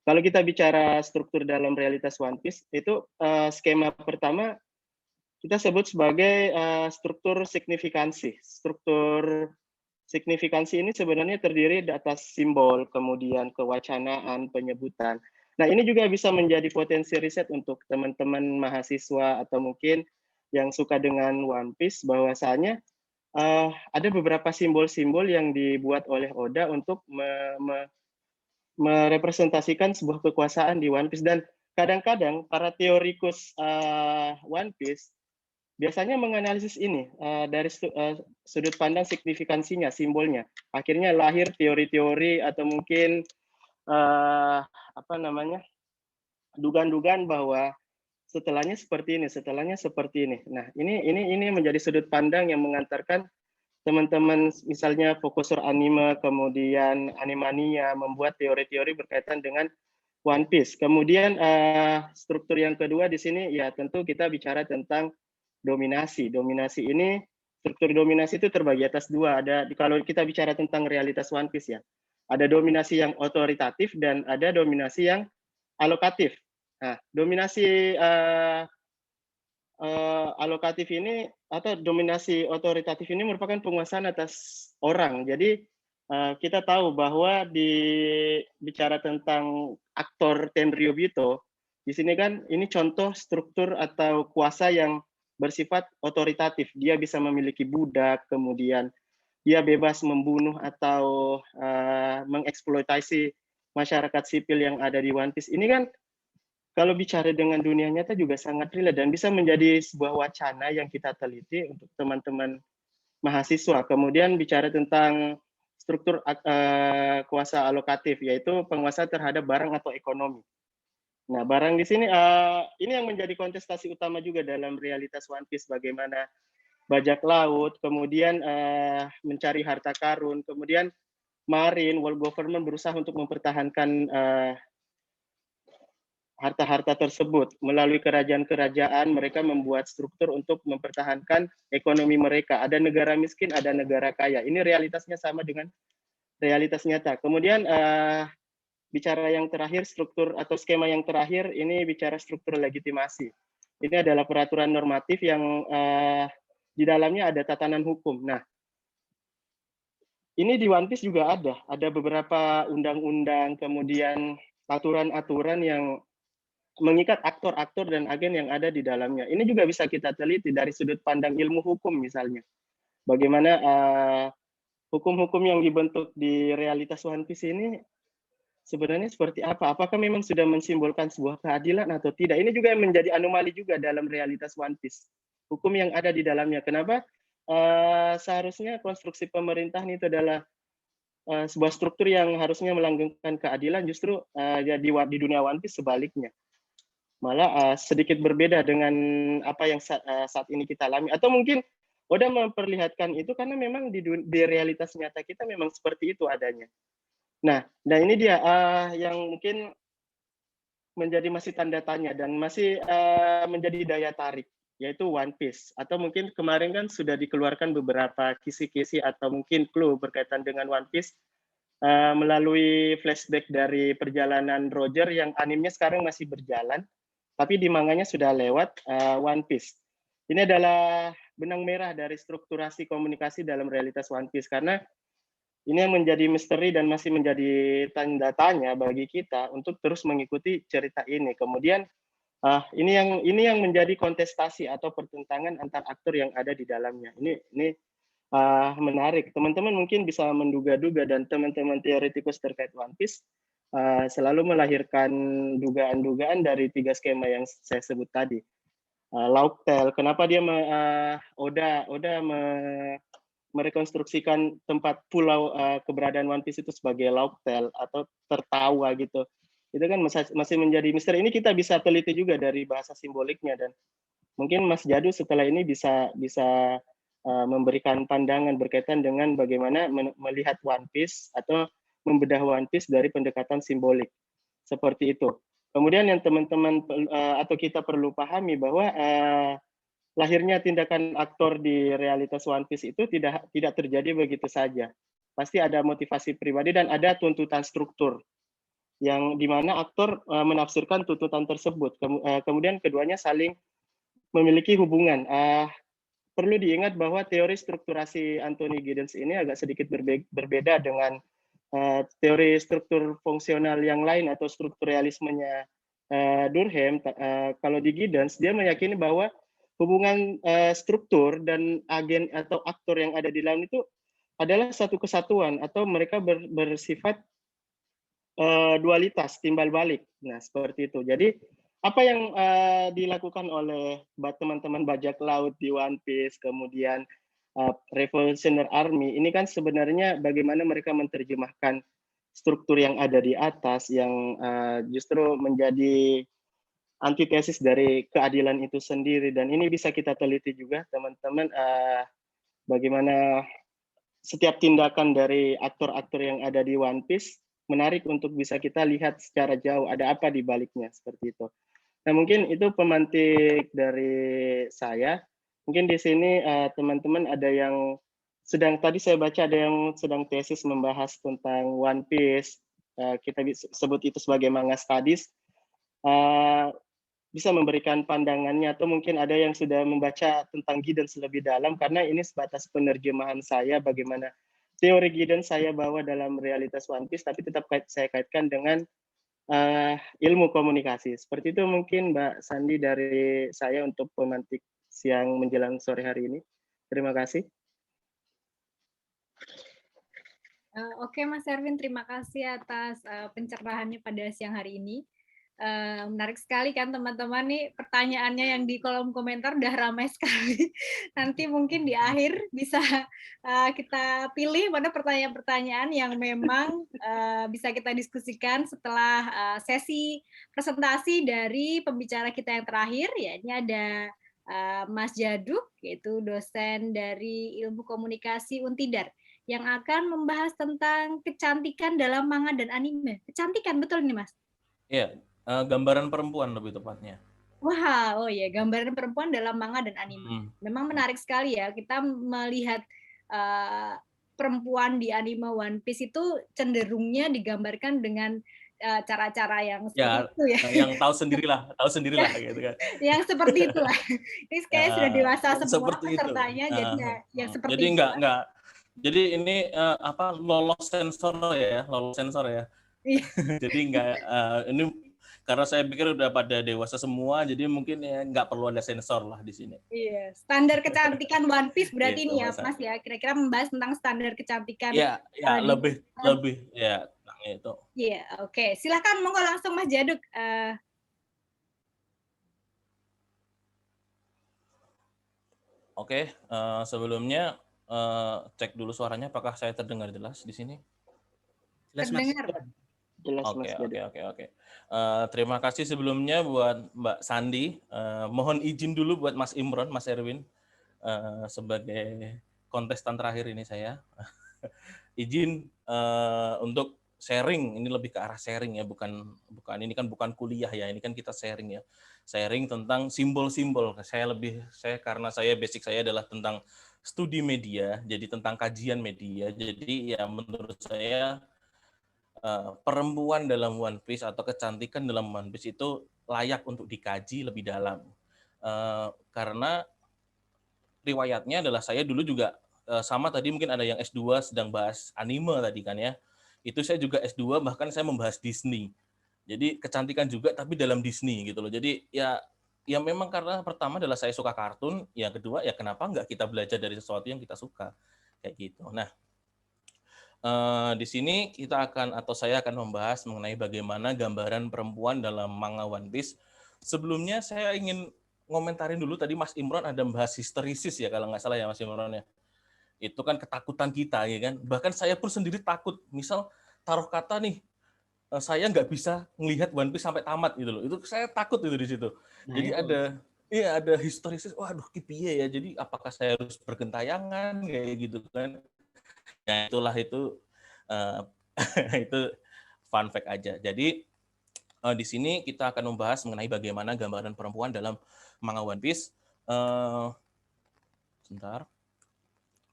Kalau kita bicara struktur dalam realitas One Piece, itu skema pertama kita sebut sebagai struktur signifikansi. Struktur signifikansi ini sebenarnya terdiri atas simbol, kemudian kewacanaan, penyebutan. Nah, ini juga bisa menjadi potensi riset untuk teman-teman mahasiswa atau mungkin yang suka dengan One Piece, bahwasanya ada beberapa simbol-simbol yang dibuat oleh Oda untuk merepresentasikan sebuah kekuasaan di One Piece. Dan kadang-kadang para teorikus One Piece biasanya menganalisis ini dari sudut pandang signifikansinya, simbolnya. Akhirnya lahir teori-teori atau mungkin dugaan-dugaan bahwa setelahnya seperti ini, setelahnya seperti ini. Nah, ini menjadi sudut pandang yang mengantarkan teman-teman misalnya fokusur anime, kemudian animania membuat teori-teori berkaitan dengan One Piece. Kemudian struktur yang kedua di sini ya tentu kita bicara tentang dominasi. Dominasi ini, struktur dominasi itu terbagi atas dua. Ada kalau kita bicara tentang realitas One Piece ya, ada dominasi yang otoritatif dan ada dominasi yang alokatif. Nah, dominasi alokatif ini atau dominasi otoritatif ini merupakan penguasaan atas orang. Jadi kita tahu bahwa bicara tentang aktor Tenryubito, di sini kan ini contoh struktur atau kuasa yang bersifat otoritatif. Dia bisa memiliki budak, kemudian dia bebas membunuh atau mengeksploitasi masyarakat sipil yang ada di One Piece. Ini kan kalau bicara dengan dunia nyata juga sangat relate dan bisa menjadi sebuah wacana yang kita teliti untuk teman-teman mahasiswa. Kemudian bicara tentang struktur kuasa alokatif, yaitu penguasa terhadap barang atau ekonomi. Nah, barang di sini ini yang menjadi kontestasi utama juga dalam realitas One Piece, bagaimana bajak laut, kemudian mencari harta karun, kemudian Marine, world government berusaha untuk mempertahankan harta-harta tersebut. Melalui kerajaan-kerajaan, mereka membuat struktur untuk mempertahankan ekonomi mereka. Ada negara miskin, ada negara kaya. Ini realitasnya sama dengan realitas nyata. Kemudian bicara yang terakhir, struktur atau skema yang terakhir, ini bicara struktur legitimasi. Ini adalah peraturan normatif yang di dalamnya ada tatanan hukum. Nah, ini di One Piece juga ada beberapa undang-undang, kemudian aturan-aturan yang mengikat aktor-aktor dan agen yang ada di dalamnya. Ini juga bisa kita teliti dari sudut pandang ilmu hukum misalnya. Bagaimana hukum-hukum yang dibentuk di realitas One Piece ini sebenarnya seperti apa? Apakah memang sudah mensimbolkan sebuah keadilan atau tidak? Ini juga menjadi anomali juga dalam realitas One Piece. Hukum yang ada di dalamnya. Kenapa? Seharusnya konstruksi pemerintahan itu adalah sebuah struktur yang harusnya melanggengkan keadilan, justru ya di dunia One Piece sebaliknya. Malah sedikit berbeda dengan apa yang saat ini kita alami. Atau mungkin Oda memperlihatkan itu karena memang di realitas nyata kita memang seperti itu adanya. Nah, ini dia yang mungkin menjadi masih tanda tanya dan masih menjadi daya tarik, yaitu One Piece. Atau mungkin kemarin kan sudah dikeluarkan beberapa kisi-kisi atau mungkin clue berkaitan dengan One Piece melalui flashback dari perjalanan Roger yang animenya sekarang masih berjalan, tapi di manganya sudah lewat One Piece. Ini adalah benang merah dari strukturasi komunikasi dalam realitas One Piece, karena ini yang menjadi misteri dan masih menjadi tanda tanya bagi kita untuk terus mengikuti cerita ini. Kemudian ini yang menjadi kontestasi atau pertentangan antar aktor yang ada di dalamnya. Ini menarik. Teman-teman mungkin bisa menduga-duga, dan teman-teman teoretikus terkait One Piece selalu melahirkan dugaan-dugaan dari 3 skema yang saya sebut tadi. Lauktel, kenapa dia Oda merekonstruksikan tempat pulau keberadaan One Piece itu sebagai Lauktel atau tertawa gitu. Itu kan masih menjadi misteri. Ini kita bisa teliti juga dari bahasa simboliknya, dan mungkin Mas Jadu setelah ini bisa memberikan pandangan berkaitan dengan bagaimana melihat One Piece atau membedah One Piece dari pendekatan simbolik. Seperti itu. Kemudian yang teman-teman atau kita perlu pahami bahwa lahirnya tindakan aktor di realitas One Piece itu tidak terjadi begitu saja. Pasti ada motivasi pribadi dan ada tuntutan struktur yang dimana aktor menafsirkan tuntutan tersebut. Kemudian keduanya saling memiliki hubungan. Perlu diingat bahwa teori strukturasi Anthony Giddens ini agak sedikit berbeda dengan teori struktur fungsional yang lain atau strukturalismenya Durkheim. Kalau di Giddens, dia meyakini bahwa hubungan struktur dan agen atau aktor yang ada di dalam itu adalah satu kesatuan atau mereka bersifat dualitas, timbal balik. Nah, seperti itu. Jadi apa yang dilakukan oleh teman-teman bajak laut di One Piece, kemudian Revolutionary Army, ini kan sebenarnya bagaimana mereka menerjemahkan struktur yang ada di atas yang justru menjadi antitesis dari keadilan itu sendiri. Dan ini bisa kita teliti juga, teman-teman, bagaimana setiap tindakan dari aktor-aktor yang ada di One Piece menarik untuk bisa kita lihat secara jauh ada apa di baliknya, seperti itu. Nah, mungkin itu pemantik dari saya. Mungkin di sini teman-teman ada yang tadi saya baca ada yang sedang tesis membahas tentang One Piece. Kita sebut itu sebagai manga studies. Bisa memberikan pandangannya, atau mungkin ada yang sudah membaca tentang Giddens lebih dalam, karena ini sebatas penerjemahan saya bagaimana teori Giddens saya bawa dalam realitas One Piece, tapi tetap saya kaitkan dengan ilmu komunikasi. Seperti itu mungkin Mbak Sandi dari saya untuk pemantik siang menjelang sore hari ini. Terima kasih. Oke Mas Erwin, terima kasih atas pencerahannya pada siang hari ini. Menarik sekali kan teman-teman nih, pertanyaannya yang di kolom komentar udah ramai sekali. Nanti mungkin di akhir bisa kita pilih mana pertanyaan-pertanyaan yang memang bisa kita diskusikan setelah sesi presentasi dari pembicara kita yang terakhir, ya ini ada Mas Jaduk, yaitu dosen dari Ilmu Komunikasi Untidar, yang akan membahas tentang kecantikan dalam manga dan anime. Kecantikan, betul nih Mas? Iya, gambaran perempuan lebih tepatnya. Wah, oh ya, gambaran perempuan dalam manga dan anime. Memang menarik sekali ya, kita melihat perempuan di anime One Piece itu cenderungnya digambarkan dengan cara-cara yang seperti itu ya. Yang tahu sendirilah gitu kan. Yang seperti itulah. Ini kayaknya sudah dewasa semua itu. pesertanya, jadi ya yang seperti jadi itu. Enggak. Jadi ini lolos sensor ya. Jadi enggak ini karena saya pikir udah pada dewasa semua, jadi mungkin ya nggak perlu ada sensor lah di sini. Iya, standar kecantikan One Piece berarti ini ya Mas ya, kira-kira membahas tentang standar kecantikan. Iya, lebih ya tentang itu. Iya, oke. Silakan monggo langsung Mas Jaduk. Oke, sebelumnya cek dulu suaranya apakah saya terdengar jelas di sini? Jelas, terdengar. Oke. Terima kasih sebelumnya buat Mbak Sandi. Mohon izin dulu buat Mas Imron, Mas Erwin sebagai kontestan terakhir ini saya. Izin untuk sharing, ini lebih ke arah sharing ya, bukan ini kan bukan kuliah ya, ini kan kita sharing ya. Sharing tentang simbol-simbol. Saya karena basic saya adalah tentang studi media, jadi tentang kajian media. Jadi ya menurut saya perempuan dalam One Piece atau kecantikan dalam One Piece itu layak untuk dikaji lebih dalam. Karena riwayatnya adalah saya dulu juga sama tadi mungkin ada yang S2 sedang bahas anime tadi kan ya. Itu saya juga S2 bahkan saya membahas Disney. Jadi kecantikan juga tapi dalam Disney gitu loh. Jadi ya memang karena pertama adalah saya suka kartun, yang kedua ya kenapa nggak kita belajar dari sesuatu yang kita suka kayak gitu. Nah, di sini saya akan membahas mengenai bagaimana gambaran perempuan dalam manga One Piece. Sebelumnya saya ingin ngomentarin dulu tadi Mas Imron ada membahas histerisis ya kalau nggak salah ya Mas Imron ya. Itu kan ketakutan kita ya kan. Bahkan saya pun sendiri takut. Misal taruh kata nih saya nggak bisa melihat One Piece sampai tamat gitu loh. Itu saya takut itu di situ. Nah, jadi itu. ada histerisis. Waduh kipiye ya. Jadi apakah saya harus bergentayangan kayak gitu kan. Ya itulah itu itu fun fact aja. Jadi di sini kita akan membahas mengenai bagaimana gambaran perempuan dalam manga One Piece. Sebentar.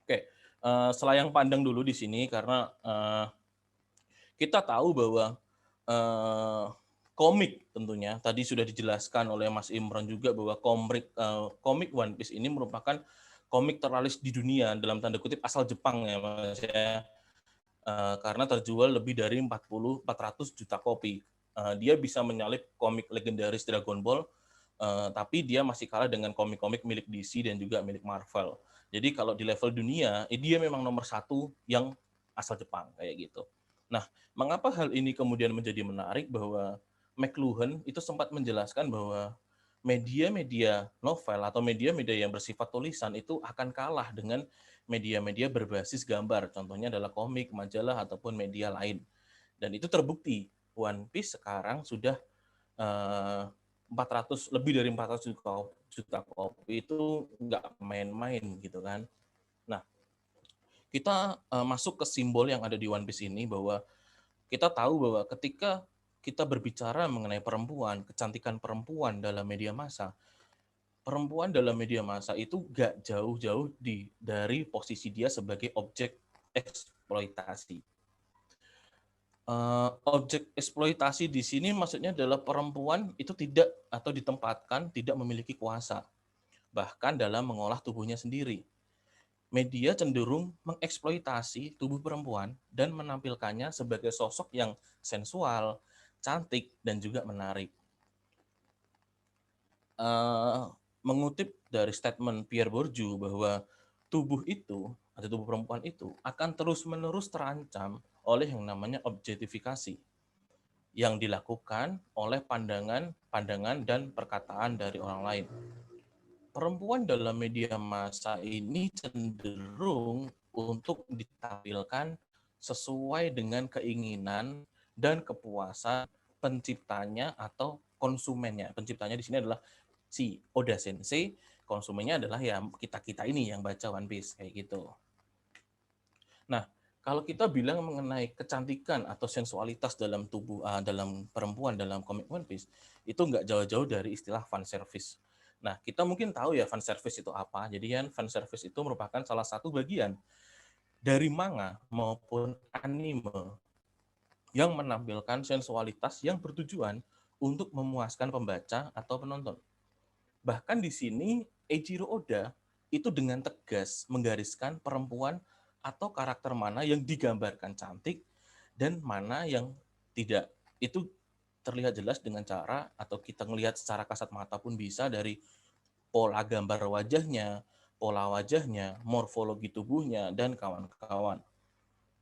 Oke, selayang pandang dulu di sini karena kita tahu bahwa komik tentunya tadi sudah dijelaskan oleh Mas Imron juga bahwa komik One Piece ini merupakan komik terlaris di dunia dalam tanda kutip asal Jepang ya Mas ya. Karena terjual lebih dari 400 juta kopi. Dia bisa menyalip komik legendaris Dragon Ball, tapi dia masih kalah dengan komik-komik milik DC dan juga milik Marvel. Jadi kalau di level dunia, dia memang nomor 1 yang asal Jepang kayak gitu. Nah, mengapa hal ini kemudian menjadi menarik bahwa McLuhan itu sempat menjelaskan bahwa media-media novel atau media-media yang bersifat tulisan itu akan kalah dengan media-media berbasis gambar. Contohnya adalah komik, majalah, ataupun media lain. Dan itu terbukti. One Piece sekarang sudah 400 lebih dari 400 juta kopi itu nggak main-main gitu kan. Nah, kita masuk ke simbol yang ada di One Piece ini bahwa kita tahu bahwa ketika kita berbicara mengenai perempuan, kecantikan perempuan dalam media massa, perempuan dalam media massa itu nggak jauh-jauh dari posisi dia sebagai objek eksploitasi. Objek eksploitasi di sini maksudnya adalah perempuan itu tidak atau ditempatkan tidak memiliki kuasa, bahkan dalam mengolah tubuhnya sendiri. Media cenderung mengeksploitasi tubuh perempuan dan menampilkannya sebagai sosok yang sensual, cantik, dan juga menarik. Mengutip dari statement Pierre Bourdieu bahwa tubuh itu atau tubuh perempuan itu akan terus-menerus terancam oleh yang namanya objektifikasi yang dilakukan oleh pandangan dan perkataan dari orang lain. Perempuan dalam media massa ini cenderung untuk ditampilkan sesuai dengan keinginan dan kepuasan penciptanya atau konsumennya. Penciptanya di sini adalah si Oda Sensei, konsumennya adalah ya kita-kita ini yang baca One Piece kayak gitu. Nah, kalau kita bilang mengenai kecantikan atau sensualitas dalam tubuh dalam perempuan dalam komik One Piece, itu nggak jauh-jauh dari istilah fan service. Nah, kita mungkin tahu ya fan service itu apa. Jadi kan fan service itu merupakan salah satu bagian dari manga maupun anime yang menampilkan sensualitas yang bertujuan untuk memuaskan pembaca atau penonton. Bahkan di sini Eiichiro Oda itu dengan tegas menggariskan perempuan atau karakter mana yang digambarkan cantik dan mana yang tidak. Itu terlihat jelas dengan cara atau kita melihat secara kasat mata pun bisa dari pola gambar wajahnya, pola wajahnya, morfologi tubuhnya, dan kawan-kawan.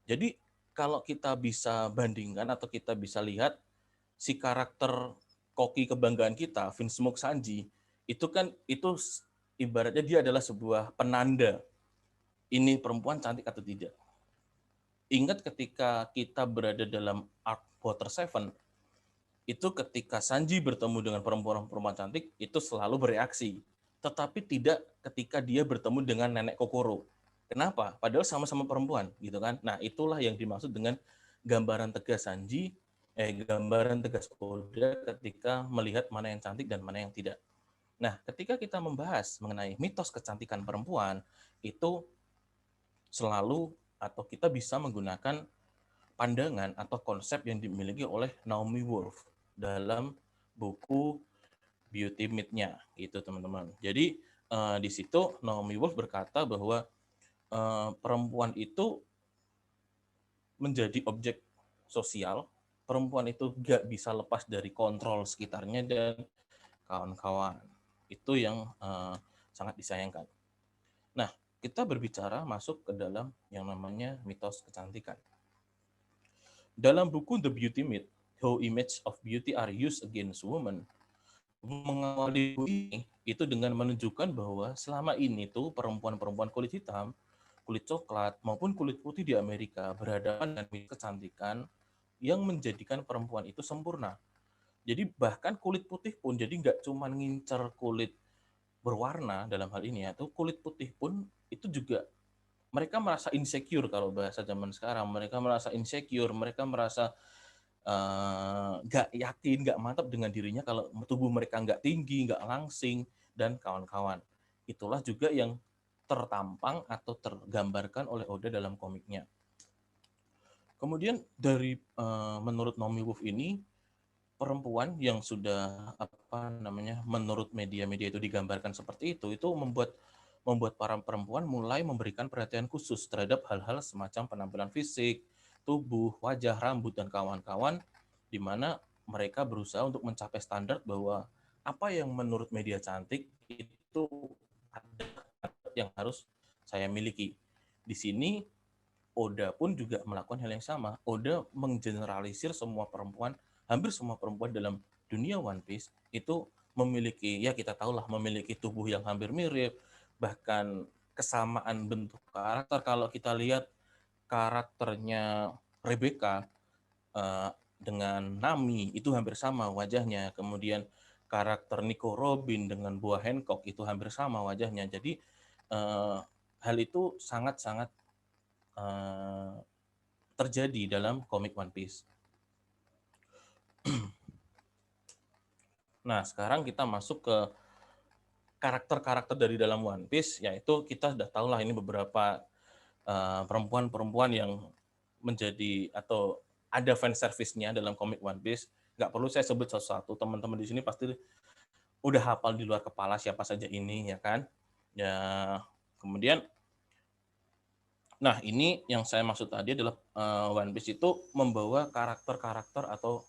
Jadi kalau kita bisa bandingkan atau kita bisa lihat si karakter koki kebanggaan kita, Vinsmoke Sanji, itu ibaratnya dia adalah sebuah penanda ini perempuan cantik atau tidak. Ingat ketika kita berada dalam Arc Water 7, itu ketika Sanji bertemu dengan perempuan cantik, itu selalu bereaksi. Tetapi tidak ketika dia bertemu dengan nenek Kokoro. Kenapa? Padahal sama-sama perempuan, gitu kan? Nah, itulah yang dimaksud dengan gambaran tegas gambaran tegas Oda ketika melihat mana yang cantik dan mana yang tidak. Nah, ketika kita membahas mengenai mitos kecantikan perempuan, itu selalu atau kita bisa menggunakan pandangan atau konsep yang dimiliki oleh Naomi Wolf dalam buku Beauty Myth-nya, gitu teman-teman. Jadi di situ Naomi Wolf berkata bahwa perempuan itu menjadi objek sosial, perempuan itu nggak bisa lepas dari kontrol sekitarnya dan kawan-kawan. Itu yang sangat disayangkan. Nah, kita berbicara masuk ke dalam yang namanya mitos kecantikan. Dalam buku The Beauty Myth, How Images of Beauty Are Used Against Women, mengawali ini itu dengan menunjukkan bahwa selama ini tuh perempuan-perempuan kulit hitam, kulit coklat, maupun kulit putih di Amerika berhadapan dengan kecantikan yang menjadikan perempuan itu sempurna. Jadi bahkan kulit putih pun jadi nggak cuma ngincer kulit berwarna dalam hal ini ya, tuh kulit putih pun itu juga mereka merasa insecure kalau bahasa zaman sekarang. Mereka merasa insecure, mereka merasa nggak yakin, nggak mantap dengan dirinya kalau tubuh mereka nggak tinggi, nggak langsing, dan kawan-kawan. Itulah juga yang tertampang atau tergambarkan oleh Oda dalam komiknya. Kemudian dari menurut Naomi Wolf ini, perempuan yang sudah menurut media-media itu digambarkan seperti itu membuat para perempuan mulai memberikan perhatian khusus terhadap hal-hal semacam penampilan fisik, tubuh, wajah, rambut, dan kawan-kawan, di mana mereka berusaha untuk mencapai standar bahwa apa yang menurut media cantik itu ada yang harus saya miliki. Di sini Oda pun juga melakukan hal yang sama. Oda menggeneralisir hampir semua perempuan dalam dunia One Piece itu memiliki, ya kita tahulah, memiliki tubuh yang hampir mirip, bahkan kesamaan bentuk karakter. Kalau kita lihat karakternya Rebecca dengan Nami itu hampir sama wajahnya. Kemudian karakter Nico Robin dengan Boa Hancock itu hampir sama wajahnya. Jadi hal itu sangat-sangat terjadi dalam komik One Piece. Nah, sekarang kita masuk ke karakter-karakter dari dalam One Piece, yaitu kita sudah tahu lah ini beberapa perempuan-perempuan yang menjadi atau ada fan service-nya dalam komik One Piece. Nggak perlu saya sebut satu-satu, teman-teman di sini pasti udah hafal di luar kepala siapa saja ini, ya kan? Ya, kemudian, nah ini yang saya maksud tadi adalah One Piece itu membawa karakter-karakter atau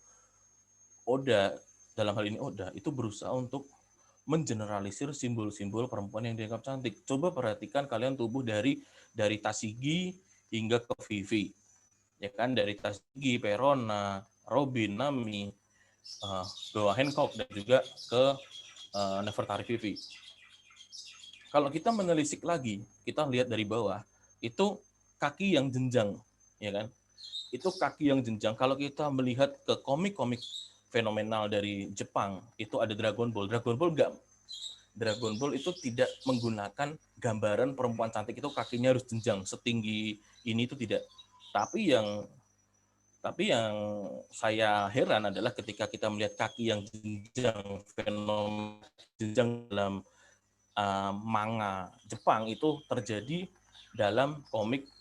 Oda, dalam hal ini Oda, itu berusaha untuk mengeneralisir simbol-simbol perempuan yang dianggap cantik. Coba perhatikan kalian tubuh dari Tashigi hingga ke Vivi. Ya kan, dari Tashigi, Perona, Robin, Nami, Boa Hancock, dan juga ke Nefertari Vivi. Kalau kita menelisik lagi, kita lihat dari bawah, itu kaki yang jenjang, ya kan? Itu kaki yang jenjang. Kalau kita melihat ke komik-komik fenomenal dari Jepang, itu ada Dragon Ball. Dragon Ball itu tidak menggunakan gambaran perempuan cantik itu kakinya harus jenjang setinggi ini, itu tidak. Tapi yang saya heran adalah ketika kita melihat kaki yang jenjang dalam manga Jepang itu terjadi dalam komik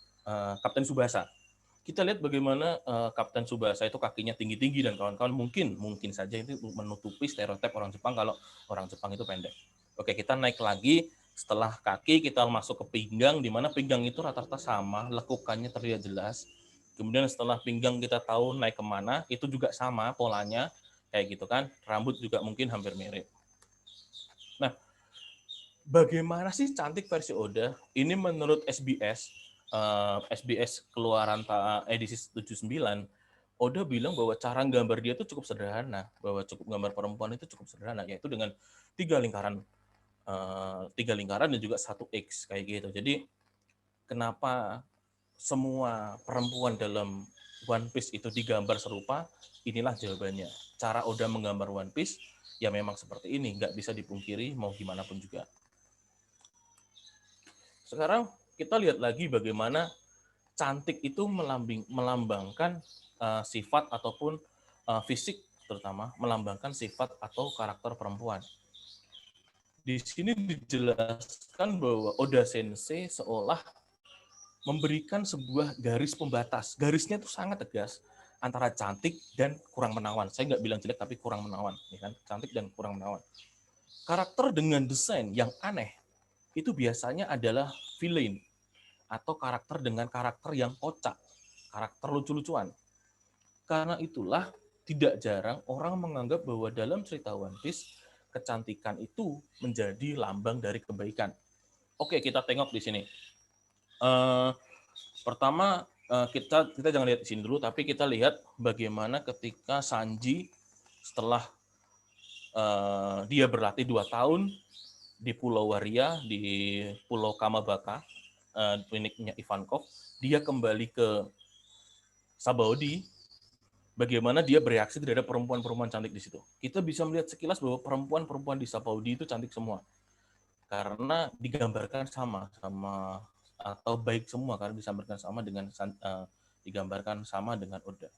Kapten Tsubasa. Kita lihat bagaimana Kapten Tsubasa itu kakinya tinggi-tinggi dan kawan-kawan, mungkin saja itu menutupi stereotip orang Jepang kalau orang Jepang itu pendek. Oke, kita naik lagi, setelah kaki kita masuk ke pinggang, di mana pinggang itu rata-rata sama, lekukannya terlihat jelas. Kemudian setelah pinggang kita tahu naik kemana, itu juga sama polanya, kayak gitu kan. Rambut juga mungkin hampir mirip. Nah, bagaimana sih cantik versi Oda? Ini menurut SBS keluaran edisi 79, Oda bilang bahwa cara gambar dia itu cukup sederhana, bahwa gambar perempuan itu cukup sederhana, yaitu dengan 3 lingkaran dan juga 1 X kayak gitu. Jadi kenapa semua perempuan dalam One Piece itu digambar serupa? Inilah jawabannya. Cara Oda menggambar One Piece ya memang seperti ini, nggak bisa dipungkiri mau gimana pun juga. Sekarang kita lihat lagi bagaimana cantik itu melambangkan sifat ataupun fisik, terutama melambangkan sifat atau karakter perempuan. Di sini dijelaskan bahwa Oda Sensei seolah memberikan sebuah garis pembatas. Garisnya itu sangat tegas antara cantik dan kurang menawan. Saya nggak bilang jelek, tapi kurang menawan. Ya kan? Cantik dan kurang menawan. Karakter dengan desain yang aneh itu biasanya adalah villain atau karakter dengan karakter yang kocak, karakter lucu-lucuan. Karena itulah tidak jarang orang menganggap bahwa dalam cerita One Piece kecantikan itu menjadi lambang dari kebaikan. Oke, kita tengok di sini. Pertama kita jangan lihat di sini dulu, tapi kita lihat bagaimana ketika Sanji setelah dia berlatih 2 tahun di Pulau Waria, di Pulau Kamabaka, miliknya Ivankov, dia kembali ke Sabaody. Bagaimana dia bereaksi terhadap perempuan-perempuan cantik di situ. Kita bisa melihat sekilas bahwa perempuan-perempuan di Sabaody itu cantik semua. Karena digambarkan sama atau baik semua, karena digambarkan sama dengan Oda.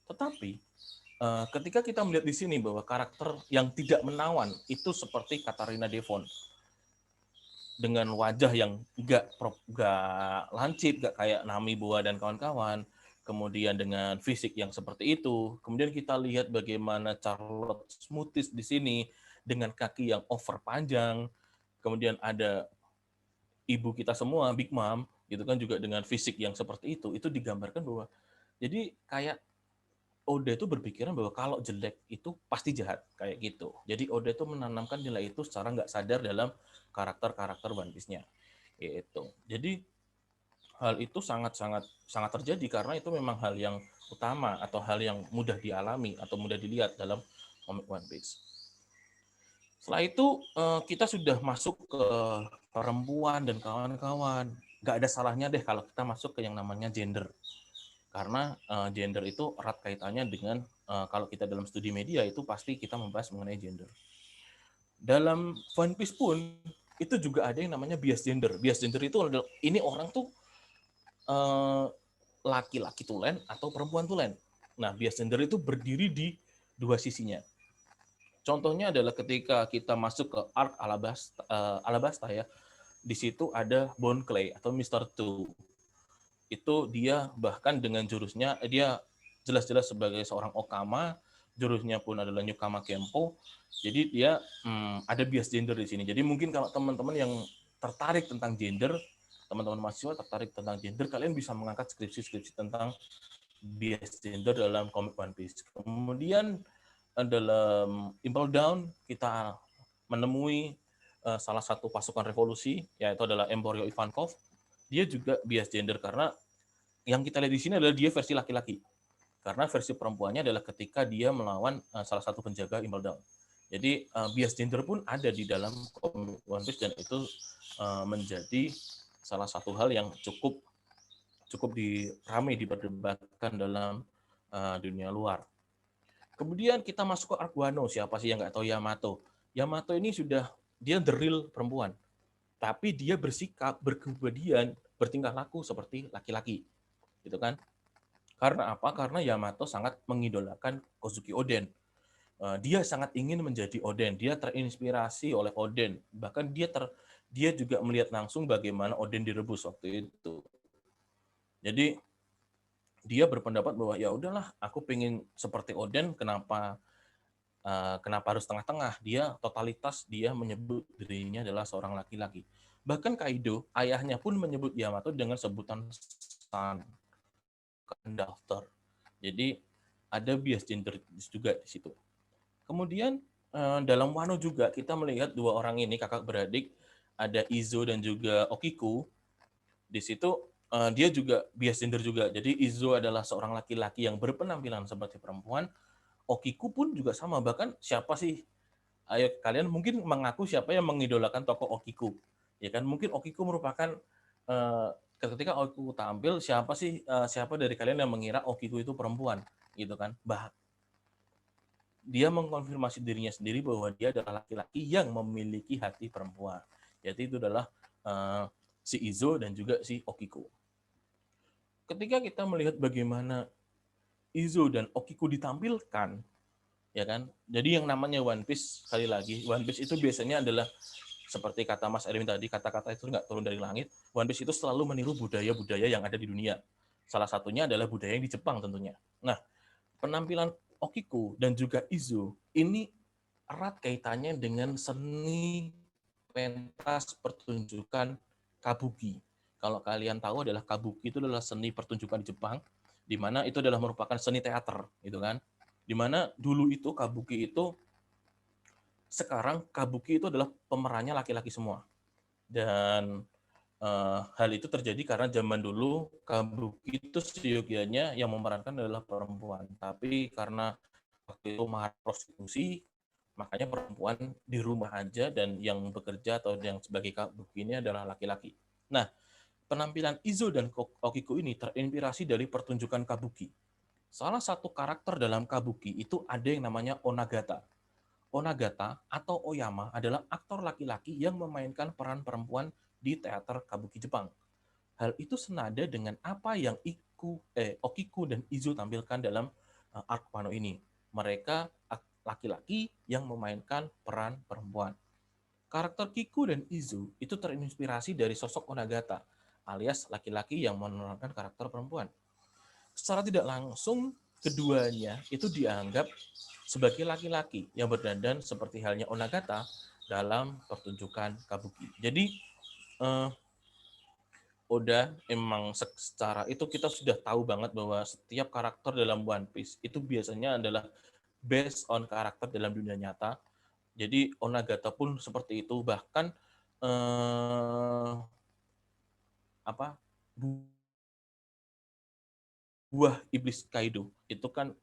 Tetapi ketika kita melihat di sini bahwa karakter yang tidak menawan itu seperti Katarina Devon dengan wajah yang enggak lancip, enggak kayak Nami Boa dan kawan-kawan, kemudian dengan fisik yang seperti itu. Kemudian kita lihat bagaimana Charlotte Smoothies di sini dengan kaki yang over panjang. Kemudian ada ibu kita semua, Big Mom, gitu kan, juga dengan fisik yang seperti itu digambarkan bahwa jadi kayak Oda itu berpikiran bahwa kalau jelek itu pasti jahat, kayak gitu. Jadi Oda itu menanamkan nilai itu secara nggak sadar dalam karakter-karakter One Piece-nya. Gitu. Jadi hal itu sangat terjadi karena itu memang hal yang utama atau hal yang mudah dialami atau mudah dilihat dalam komik One Piece. Setelah itu kita sudah masuk ke perempuan dan kawan-kawan. Nggak ada salahnya deh kalau kita masuk ke yang namanya gender. Karena gender itu erat kaitannya dengan kalau kita dalam studi media itu pasti kita membahas mengenai gender. Dalam One Piece pun itu juga ada yang namanya bias gender. Bias gender itu ini orang tuh laki-laki tulen atau perempuan tulen. Nah, bias gender itu berdiri di dua sisinya. Contohnya adalah ketika kita masuk ke arc Alabasta ya, di situ ada Bone Clay atau Mr. Two. Itu dia bahkan dengan jurusnya, dia jelas-jelas sebagai seorang Okama, jurusnya pun adalah Nyukama Kenpo. Jadi dia ada bias gender di sini. Jadi mungkin kalau teman-teman yang tertarik tentang gender, teman-teman mahasiswa tertarik tentang gender, kalian bisa mengangkat skripsi-skripsi tentang bias gender dalam komik One Piece. Kemudian dalam Impel Down kita menemui salah satu pasukan revolusi, yaitu adalah Emporio Ivankov. Dia juga bias gender karena yang kita lihat di sini adalah dia versi laki-laki. Karena versi perempuannya adalah ketika dia melawan salah satu penjaga Impel Down. Jadi bias gender pun ada di dalam komik One Piece dan itu menjadi salah satu hal yang cukup ramai diperdebatkan dalam dunia luar. Kemudian kita masuk ke arc Wano. Siapa sih yang nggak tahu Yamato? Yamato ini dia the real perempuan. Tapi dia bersikap, berkepribadian, bertingkah laku seperti laki-laki. Gitu kan? Karena apa? Karena Yamato sangat mengidolakan Kozuki Oden. Dia sangat ingin menjadi Oden. Dia terinspirasi oleh Oden. Bahkan dia juga melihat langsung bagaimana Oden direbus waktu itu. Jadi dia berpendapat bahwa ya udahlah, aku pengen seperti Oden, kenapa harus tengah-tengah? Dia totalitas, dia menyebut dirinya adalah seorang laki-laki. Bahkan Kaido, ayahnya pun menyebut Yamato dengan sebutan son, conductor. Jadi ada bias gender juga di situ. Kemudian dalam Wano juga kita melihat dua orang ini kakak beradik, ada Izo dan juga Okiku. Di situ dia juga bias gender juga. Jadi Izo adalah seorang laki-laki yang berpenampilan seperti perempuan. Okiku pun juga sama. Bahkan siapa sih? Ayo kalian mungkin mengaku siapa yang mengidolakan tokoh Okiku? Ya kan? Mungkin Okiku merupakan ketika Okiku tampil, siapa dari kalian yang mengira Okiku itu perempuan? Gitu kan? Dia mengkonfirmasi dirinya sendiri bahwa dia adalah laki-laki yang memiliki hati perempuan. Yaitu itu adalah si Izo dan juga si Okiku. ketika kita melihat bagaimana Izo dan Okiku ditampilkan, ya kan? Jadi yang namanya One Piece, sekali lagi, One Piece itu biasanya adalah seperti kata Mas Erwin tadi, kata-kata itu nggak turun dari langit. One Piece itu selalu meniru budaya-budaya yang ada di dunia. Salah satunya adalah budaya yang di Jepang tentunya. Nah, penampilan Okiku dan juga Izo ini erat kaitannya dengan seni pentas pertunjukan kabuki. Kalau kalian tahu adalah kabuki itu adalah seni pertunjukan di Jepang, di mana itu adalah merupakan seni teater, gitu kan? Di mana dulu itu kabuki itu, sekarang kabuki itu adalah pemerannya laki-laki semua. Dan hal itu terjadi karena zaman dulu kabuki itu seyogianya yang memerankan adalah perempuan. Tapi karena waktu itu mahar prostitusi, makanya perempuan di rumah aja dan yang bekerja atau yang sebagai kabuki ini adalah laki-laki. Nah, penampilan Izo dan Okiku ini terinspirasi dari pertunjukan kabuki. Salah satu karakter dalam kabuki itu ada yang namanya Onagata. Onagata atau Oyama adalah aktor laki-laki yang memainkan peran perempuan di teater kabuki Jepang. Hal itu senada dengan apa yang Okiku dan Izo tampilkan dalam arc Wano ini. Mereka laki-laki yang memainkan peran perempuan. Karakter Kiku dan Izu itu terinspirasi dari sosok Onagata, alias laki-laki yang memerankan karakter perempuan. Secara tidak langsung, keduanya itu dianggap sebagai laki-laki yang berdandan seperti halnya Onagata dalam pertunjukan kabuki. Jadi, Oda emang secara itu kita sudah tahu banget bahwa setiap karakter dalam One Piece itu biasanya adalah based on karakter dalam dunia nyata. Jadi Onagata pun seperti itu, bahkan buah iblis Kaido itu kan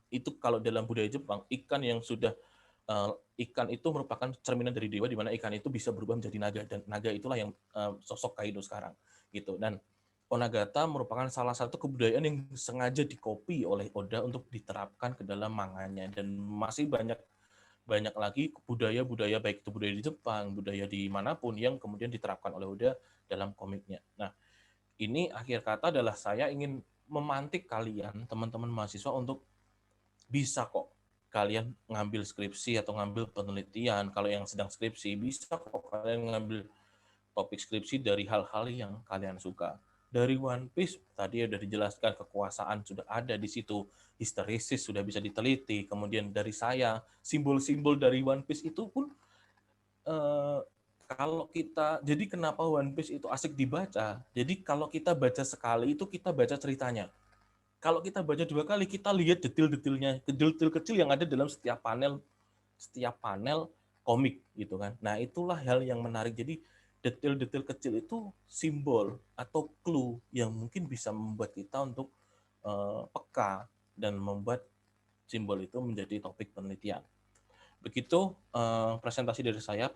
itu kalau dalam budaya Jepang ikan yang sudah ikan itu merupakan cerminan dari dewa, di mana ikan itu bisa berubah menjadi naga, dan naga itulah yang sosok Kaido sekarang gitu. Dan Onagata merupakan salah satu kebudayaan yang sengaja dikopi oleh Oda untuk diterapkan ke dalam manganya, dan masih banyak lagi budaya-budaya, baik itu budaya di Jepang, budaya di manapun yang kemudian diterapkan oleh Oda dalam komiknya. Nah, ini akhir kata adalah saya ingin memantik kalian, teman-teman mahasiswa, untuk bisa kok kalian ngambil skripsi atau ngambil penelitian. Kalau yang sedang skripsi, bisa kok kalian ngambil topik skripsi dari hal-hal yang kalian suka. Dari One Piece, tadi sudah dijelaskan, kekuasaan sudah ada di situ, histerisis sudah bisa diteliti, kemudian dari saya, simbol-simbol dari One Piece itu pun, kalau kita, jadi kenapa One Piece itu asik dibaca, jadi kalau kita baca sekali, itu kita baca ceritanya. Kalau kita baca 2 kali, kita lihat detail-detailnya, detail kecil yang ada dalam setiap panel komik gitu kan. Nah, itulah hal yang menarik. Jadi detail-detail kecil itu simbol atau clue yang mungkin bisa membuat kita untuk peka dan membuat simbol itu menjadi topik penelitian. Begitu presentasi dari saya.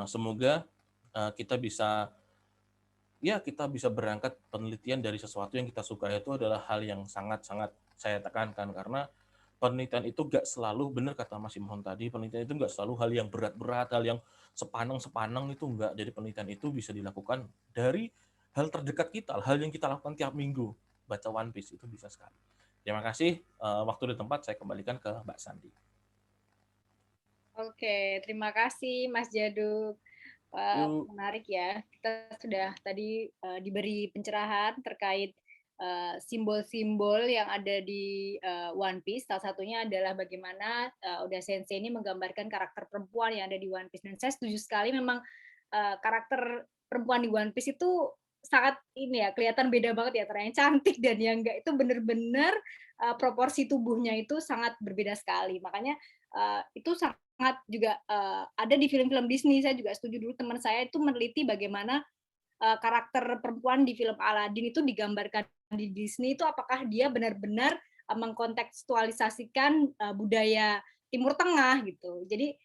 Semoga kita bisa berangkat penelitian dari sesuatu yang kita suka. Itu adalah hal yang sangat-sangat saya tekankan, karena penelitian itu nggak selalu, benar kata Mas Imhon tadi, penelitian itu nggak selalu hal yang berat-berat, hal yang sepaneng itu enggak. Jadi penelitian itu bisa dilakukan dari hal terdekat kita, hal yang kita lakukan tiap minggu. Baca One Piece itu bisa sekali. Terima kasih. Waktu di tempat saya kembalikan ke Mbak Sandi. Oke, terima kasih Mas Jaduk. Menarik ya. Kita sudah tadi diberi pencerahan terkait simbol-simbol yang ada di One Piece. Salah satunya adalah bagaimana Oda Sensei ini menggambarkan karakter perempuan yang ada di One Piece. Dan saya setuju sekali, memang karakter perempuan di One Piece itu sangat ini ya, kelihatan beda banget ya, antara yang cantik dan yang enggak. Itu benar-benar proporsi tubuhnya itu sangat berbeda sekali. Makanya itu sangat juga ada di film-film Disney. Saya juga setuju, dulu teman saya itu meneliti bagaimana karakter perempuan di film Aladdin itu digambarkan di Disney itu apakah dia benar-benar mengkontekstualisasikan budaya Timur Tengah gitu. Jadi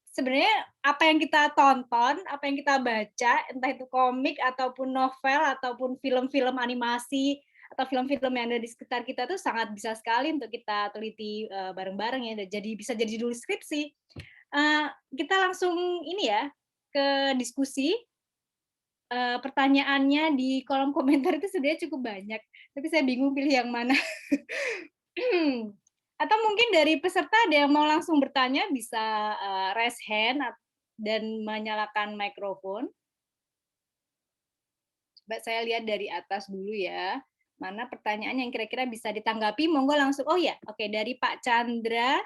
sebenarnya apa yang kita tonton, apa yang kita baca, entah itu komik ataupun novel ataupun film-film animasi atau film-film yang ada di sekitar kita tuh sangat bisa sekali untuk kita teliti bareng-bareng ya. Jadi bisa jadi judul skripsi. Kita langsung ini ya ke diskusi. pertanyaannya di kolom komentar itu sebenarnya cukup banyak, tapi saya bingung pilih yang mana. Atau mungkin dari peserta ada yang mau langsung bertanya bisa raise hand dan menyalakan mikrofon. Coba saya lihat dari atas dulu ya. Mana pertanyaan yang kira-kira bisa ditanggapi? Monggo langsung. Oh ya, oke, dari Pak Chandra.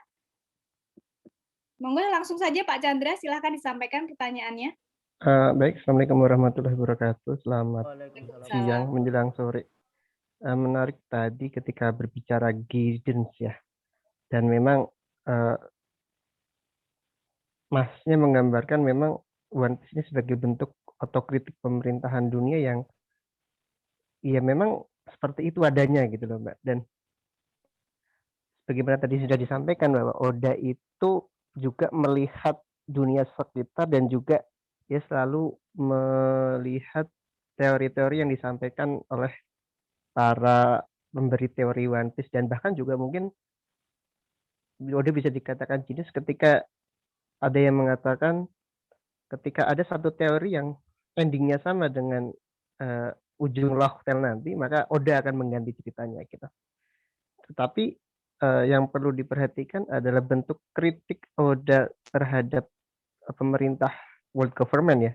Monggo langsung saja Pak Chandra, silahkan disampaikan pertanyaannya. Baik, Assalamualaikum warahmatullahi wabarakatuh. Selamat siang menjelang sore. Menarik tadi ketika berbicara guidance ya. Dan memang Masnya menggambarkan memang One Piece ini sebagai bentuk otokritik pemerintahan dunia yang ya memang seperti itu adanya gitu loh Mbak. Dan bagaimana tadi sudah disampaikan bahwa Oda itu juga melihat dunia sekitar dan juga dia selalu melihat teori-teori yang disampaikan oleh para pemberi teori One Piece dan bahkan juga mungkin Oda bisa dikatakan jenius ketika ada yang mengatakan ketika ada satu teori yang endingnya sama dengan ujung Locktail nanti, maka Oda akan mengganti ceritanya gitu. Tetapi yang perlu diperhatikan adalah bentuk kritik Oda terhadap pemerintah world government ya.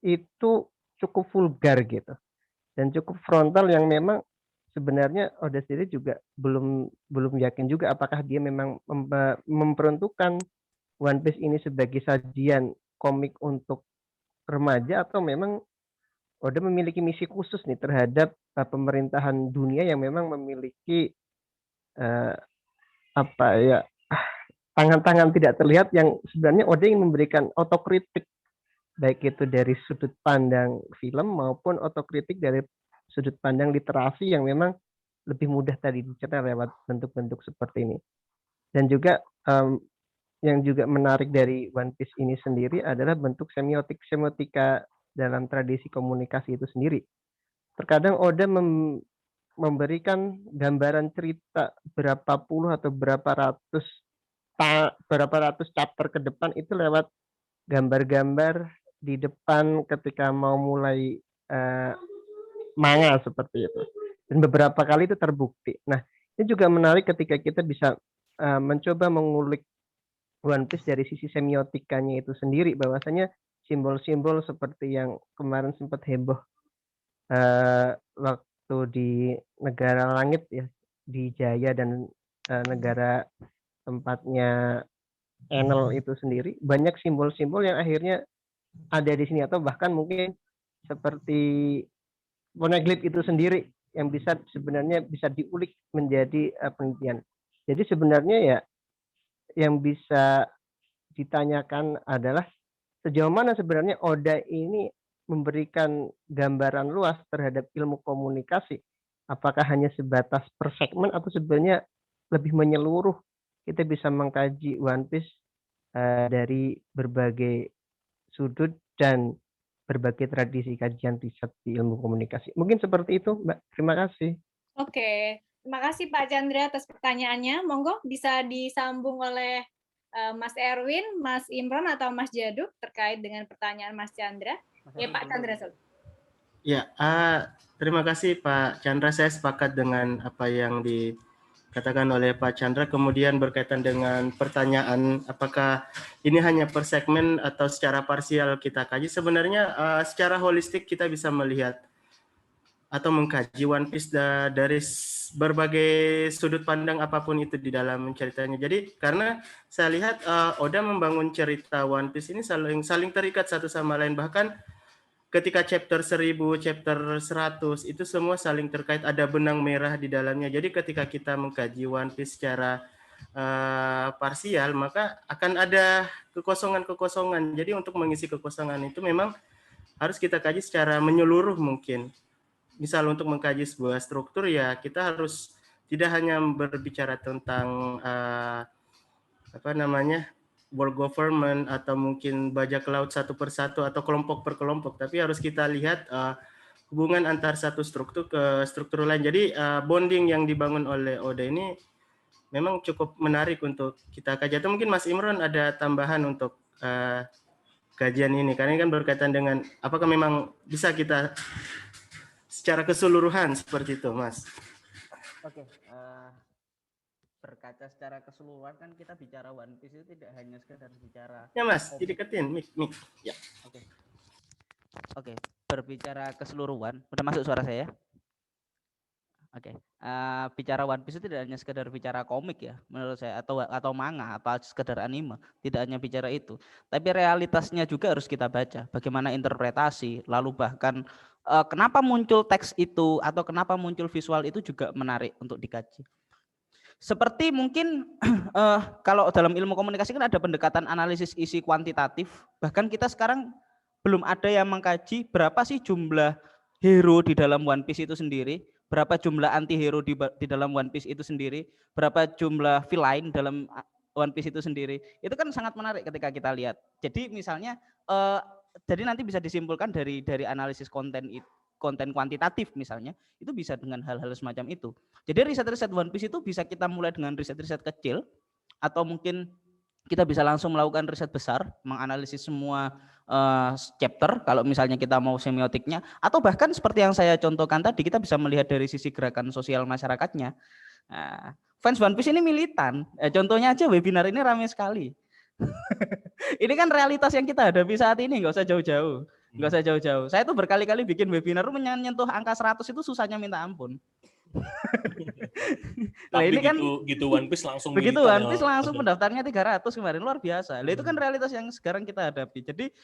Itu cukup vulgar gitu dan cukup frontal yang memang sebenarnya Oda sendiri juga belum yakin juga apakah dia memang memperuntukkan One Piece ini sebagai sajian komik untuk remaja atau memang Oda memiliki misi khusus nih terhadap pemerintahan dunia yang memang memiliki tangan-tangan tidak terlihat yang sebenarnya Oda ingin memberikan otokritik baik itu dari sudut pandang film maupun otokritik dari sudut pandang literasi yang memang lebih mudah tadi dicerna lewat bentuk-bentuk seperti ini. Dan juga yang juga menarik dari One Piece ini sendiri adalah bentuk semiotika dalam tradisi komunikasi itu sendiri. Terkadang Oda memberikan gambaran cerita berapa puluh atau berapa ratus chapter ke depan itu lewat gambar-gambar di depan ketika mau mulai manga seperti itu. Dan beberapa kali itu terbukti. Nah, ini juga menarik ketika kita bisa mencoba mengulik One Piece dari sisi semiotikanya itu sendiri, bahwasanya simbol-simbol seperti yang kemarin sempat heboh waktu di negara langit ya, di Jaya dan negara tempatnya Enel itu sendiri, banyak simbol-simbol yang akhirnya ada di sini atau bahkan mungkin seperti Poneglyph itu sendiri yang sebenarnya bisa diulik menjadi penelitian. Jadi sebenarnya ya yang bisa ditanyakan adalah sejauh mana sebenarnya Oda ini memberikan gambaran luas terhadap ilmu komunikasi. Apakah hanya sebatas per segmen atau sebenarnya lebih menyeluruh? Kita bisa mengkaji One Piece dari berbagai sudut dan berbagai tradisi kajian riset di ilmu komunikasi. Mungkin seperti itu, Mbak. Terima kasih. Oke, terima kasih Pak Chandra atas pertanyaannya. Monggo bisa disambung oleh Mas Erwin, Mas Imron atau Mas Jaduk terkait dengan pertanyaan Mas Chandra. Ya Pak Chandra. Ya, terima kasih Pak Chandra. Saya sepakat dengan apa yang dikatakan oleh Pak Chandra. Kemudian berkaitan dengan pertanyaan apakah ini hanya per segmen atau secara parsial kita kaji. Sebenarnya secara holistik kita bisa melihat atau mengkaji One Piece dari berbagai sudut pandang apapun itu di dalam ceritanya. Jadi karena saya lihat Oda membangun cerita One Piece ini saling terikat satu sama lain, bahkan ketika chapter 1000, chapter 100 itu semua saling terkait, ada benang merah di dalamnya. Jadi ketika kita mengkaji One Piece secara parsial, maka akan ada kekosongan-kekosongan. Jadi untuk mengisi kekosongan itu memang harus kita kaji secara menyeluruh mungkin. Misal untuk mengkaji sebuah struktur ya kita harus tidak hanya berbicara tentang world government atau mungkin bajak laut satu persatu atau kelompok per kelompok, tapi harus kita lihat hubungan antar satu struktur ke struktur lain. Jadi bonding yang dibangun oleh Oda ini memang cukup menarik untuk kita kaji. Atau mungkin Mas Imron ada tambahan untuk kajian ini? Karena ini kan berkaitan dengan apakah memang bisa kita secara keseluruhan seperti itu, Mas? Oke, berkaca secara keseluruhan kan kita bicara One Piece itu tidak hanya sekedar bicara. Ya Mas, dideketin mic. Ya. Oke, berbicara keseluruhan, udah masuk suara saya? Oke, bicara One Piece itu tidak hanya sekedar bicara komik ya, menurut saya, atau manga, atau sekedar anime, tidak hanya bicara itu, tapi realitasnya juga harus kita baca. Bagaimana interpretasi, lalu bahkan kenapa muncul teks itu atau kenapa muncul visual itu juga menarik untuk dikaji. Seperti mungkin kalau dalam ilmu komunikasi kan ada pendekatan analisis isi kuantitatif, bahkan kita sekarang belum ada yang mengkaji berapa sih jumlah hero di dalam One Piece itu sendiri, berapa jumlah anti hero di dalam One Piece itu sendiri, berapa jumlah villain dalam One Piece itu sendiri. Itu kan sangat menarik ketika kita lihat. Jadi misalnya jadi nanti bisa disimpulkan dari analisis konten kuantitatif misalnya, itu bisa dengan hal-hal semacam itu. Jadi riset-riset One Piece itu bisa kita mulai dengan riset-riset kecil, atau mungkin kita bisa langsung melakukan riset besar, menganalisis semua chapter kalau misalnya kita mau semiotiknya, atau bahkan seperti yang saya contohkan tadi, kita bisa melihat dari sisi gerakan sosial masyarakatnya. Nah, fans One Piece ini militan, contohnya aja webinar ini ramai sekali. Ini kan realitas yang kita hadapi saat ini, nggak usah jauh-jauh. Nggak usah jauh-jauh. Saya tuh berkali-kali bikin webinar menyentuh angka 100 itu susahnya minta ampun. Nah, ini kan gitu One Piece langsung begitu One Piece langsung pendaftarnya 300 kemarin, luar biasa. Itu kan realitas yang sekarang kita hadapi. Jadi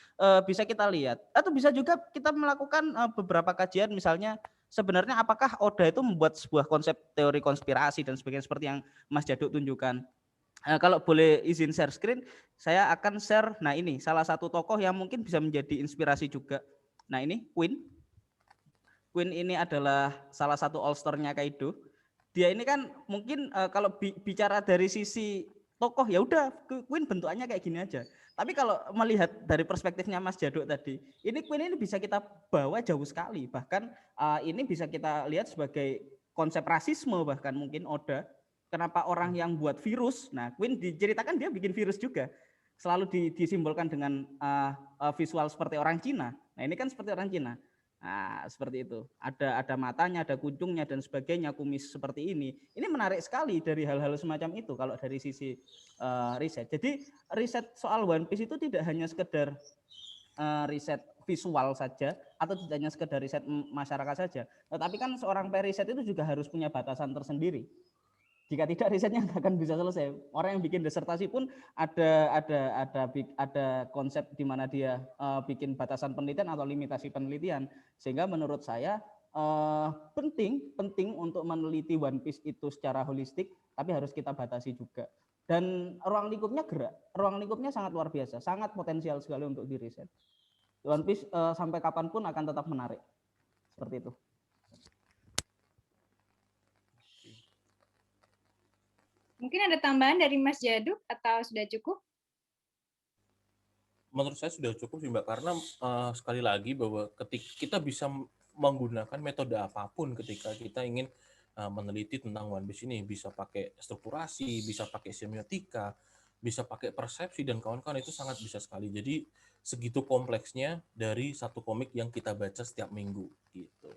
bisa kita lihat, atau bisa juga kita melakukan beberapa kajian, misalnya sebenarnya apakah Oda itu membuat sebuah konsep teori konspirasi dan sebagainya seperti yang Mas Jaduk tunjukkan. Kalau boleh izin share screen, saya akan share. Nah, ini salah satu tokoh yang mungkin bisa menjadi inspirasi juga. Nah, ini Queen. Queen ini adalah salah satu all-star-nya Kaido. Dia ini kan mungkin kalau bicara dari sisi tokoh, ya udah Queen bentukannya kayak gini aja. Tapi kalau melihat dari perspektifnya Mas Jaduk tadi, ini Queen ini bisa kita bawa jauh sekali. Bahkan ini bisa kita lihat sebagai konsep rasisme, bahkan mungkin Oda. Kenapa orang yang buat virus? Nah, Queen diceritakan dia bikin virus juga. Selalu disimbolkan dengan visual seperti orang Cina. Nah, ini kan seperti orang Cina. Nah, seperti itu. Ada matanya, ada kuncungnya dan sebagainya, kumis seperti ini. Ini menarik sekali dari hal-hal semacam itu kalau dari sisi riset. Jadi riset soal One Piece itu tidak hanya sekedar riset visual saja atau tidak hanya sekedar riset masyarakat saja. Tetapi kan seorang periset itu juga harus punya batasan tersendiri. Jika tidak, risetnya nggak akan bisa selesai. Orang yang bikin disertasi pun ada konsep di mana dia bikin batasan penelitian atau limitasi penelitian. Sehingga menurut saya penting untuk meneliti One Piece itu secara holistik, tapi harus kita batasi juga. Dan ruang lingkupnya gerak, ruang lingkupnya sangat luar biasa, sangat potensial sekali untuk diriset. One Piece sampai kapanpun akan tetap menarik. Seperti itu. Mungkin ada tambahan dari Mas Jaduk atau sudah cukup? Menurut saya sudah cukup sih Mbak, karena sekali lagi bahwa ketika kita bisa menggunakan metode apapun ketika kita ingin meneliti tentang One Piece ini, bisa pakai strukturasi, bisa pakai semiotika, bisa pakai persepsi dan kawan-kawan, itu sangat bisa sekali. Jadi segitu kompleksnya dari satu komik yang kita baca setiap minggu gitu.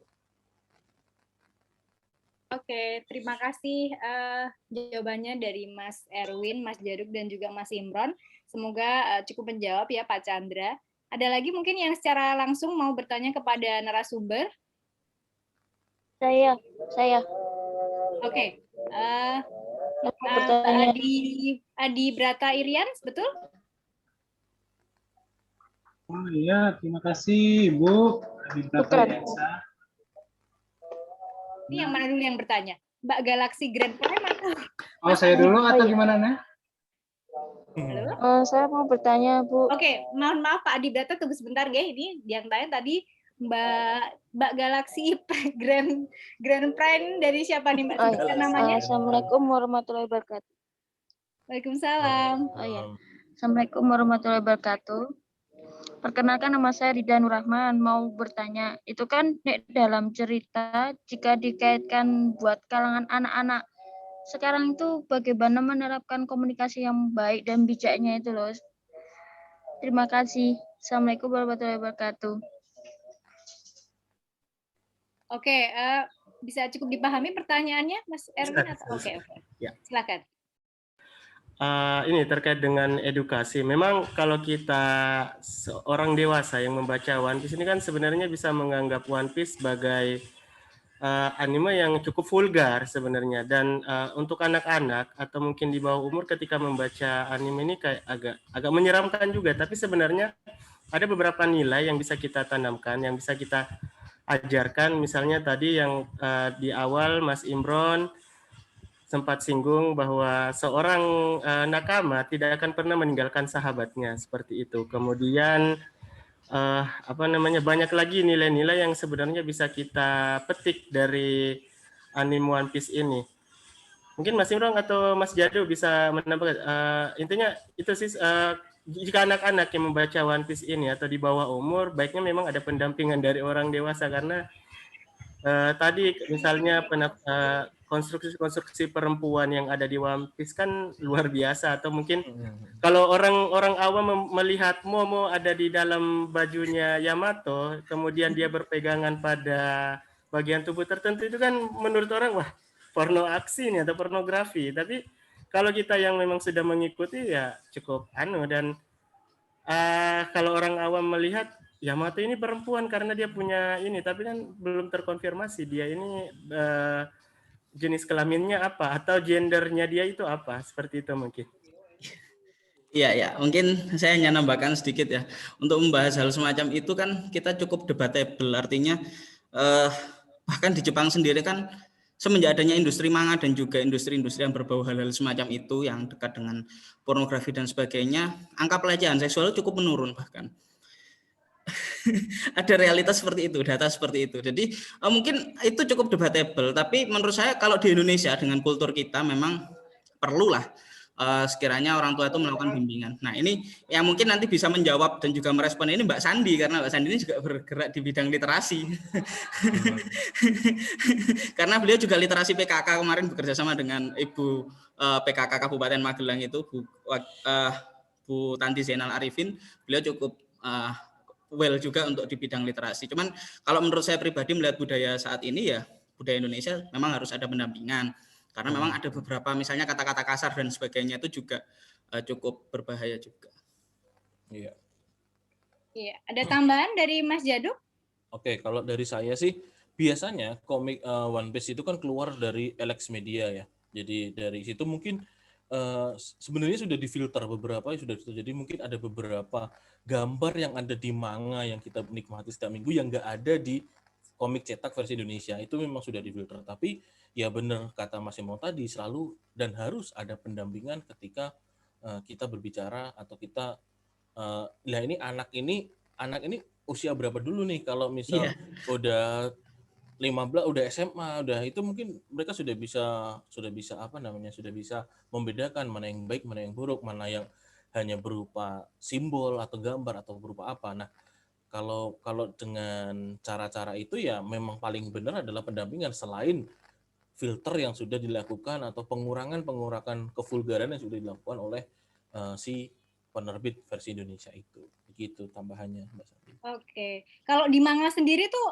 Oke, terima kasih jawabannya dari Mas Erwin, Mas Jaduk, dan juga Mas Imron. Semoga cukup menjawab ya Pak Chandra. Ada lagi mungkin yang secara langsung mau bertanya kepada narasumber? Saya. Oke. Bertanya. Adi Brata Irian, betul? Oh iya, terima kasih Ibu Adi Brata Iriansa. Ini yang mana dulu yang bertanya? Mbak Galaxy Grand Prime atau? Oh, saya dulu atau gimana, Nah? Saya mau bertanya, Bu. Oke, mohon maaf Pak Adi Brata, tunggu sebentar ya. Ini yang tanya tadi Mbak Galaxy Grand Prime dari siapa nih Mbak? Namanya? Assalamualaikum warahmatullahi wabarakatuh. Waalaikumsalam. Oh iya. Assalamualaikum warahmatullahi wabarakatuh. Perkenalkan, nama saya Rida Nurrahman, mau bertanya, itu kan dalam cerita jika dikaitkan buat kalangan anak-anak, sekarang itu bagaimana menerapkan komunikasi yang baik dan bijaknya itu loh. Terima kasih. Assalamualaikum warahmatullahi wabarakatuh. Oke, bisa cukup dipahami pertanyaannya, Mas Erwin? Oke. Ya. Silakan. Ini terkait dengan edukasi. Memang kalau kita seorang dewasa yang membaca One Piece ini kan sebenarnya bisa menganggap One Piece sebagai anime yang cukup vulgar sebenarnya, dan untuk anak-anak atau mungkin di bawah umur ketika membaca anime ini kayak agak menyeramkan juga. Tapi sebenarnya ada beberapa nilai yang bisa kita tanamkan, yang bisa kita ajarkan. Misalnya tadi yang di awal Mas Imron sempat singgung bahwa seorang nakama tidak akan pernah meninggalkan sahabatnya, seperti itu. Kemudian banyak lagi nilai-nilai yang sebenarnya bisa kita petik dari anime One Piece ini. Mungkin Mas Imron atau Mas Jadu bisa menambahkan. Intinya itu sih, jika anak-anak yang membaca One Piece ini atau di bawah umur, baiknya memang ada pendampingan dari orang dewasa, karena tadi misalnya konstruksi perempuan yang ada di One Piece kan luar biasa. Atau mungkin kalau orang awam melihat Momo ada di dalam bajunya Yamato, kemudian dia berpegangan pada bagian tubuh tertentu, itu kan menurut orang wah porno aksi nih atau pornografi. Tapi kalau kita yang memang sudah mengikuti ya cukup dan kalau orang awam melihat Yamato ini perempuan karena dia punya ini, tapi kan belum terkonfirmasi dia ini jenis kelaminnya apa atau gendernya dia itu apa, seperti itu mungkin. Iya, mungkin saya hanya nambahkan sedikit ya. Untuk membahas hal semacam itu kan kita cukup debatable, artinya bahkan di Jepang sendiri kan semenjak adanya industri manga dan juga industri-industri yang berbau hal-hal semacam itu yang dekat dengan pornografi dan sebagainya, angka pelecehan seksual cukup menurun bahkan. Ada realitas seperti itu, data seperti itu. Jadi mungkin itu cukup debatable, tapi menurut saya kalau di Indonesia dengan kultur kita memang perlulah sekiranya orang tua itu melakukan bimbingan. Nah ini yang mungkin nanti bisa menjawab dan juga merespon ini Mbak Sandi, karena Mbak Sandi ini juga bergerak di bidang literasi. Karena beliau juga literasi PKK, kemarin bekerja sama dengan Ibu PKK Kabupaten Magelang itu Bu Tanti Zainal Arifin, beliau cukup well juga untuk di bidang literasi. Cuman kalau menurut saya pribadi melihat budaya saat ini ya budaya Indonesia memang harus ada pendampingan, karena memang ada beberapa misalnya kata-kata kasar dan sebagainya itu juga cukup berbahaya juga. Iya. Ada tambahan dari Mas Jadu? Oke, kalau dari saya sih biasanya komik One Piece itu kan keluar dari LX Media ya. Jadi dari situ mungkin sebenarnya sudah difilter beberapa, sudah jadi mungkin ada beberapa gambar yang ada di manga yang kita nikmati setiap minggu yang nggak ada di komik cetak versi Indonesia, itu memang sudah difilter. Tapi ya benar kata Mas Imo tadi, selalu dan harus ada pendampingan ketika kita berbicara atau kita ini anak ini usia berapa dulu nih, kalau misal udah 15 udah SMA, udah itu mungkin mereka sudah bisa sudah bisa membedakan mana yang baik, mana yang buruk, mana yang hanya berupa simbol atau gambar atau berupa apa. Nah, kalau dengan cara-cara itu ya memang paling benar adalah pendampingan, selain filter yang sudah dilakukan atau pengurangan kevulgaran yang sudah dilakukan oleh si penerbit versi Indonesia itu. Begitu tambahannya, Mbak Sandi. Oke. Kalau di manga sendiri tuh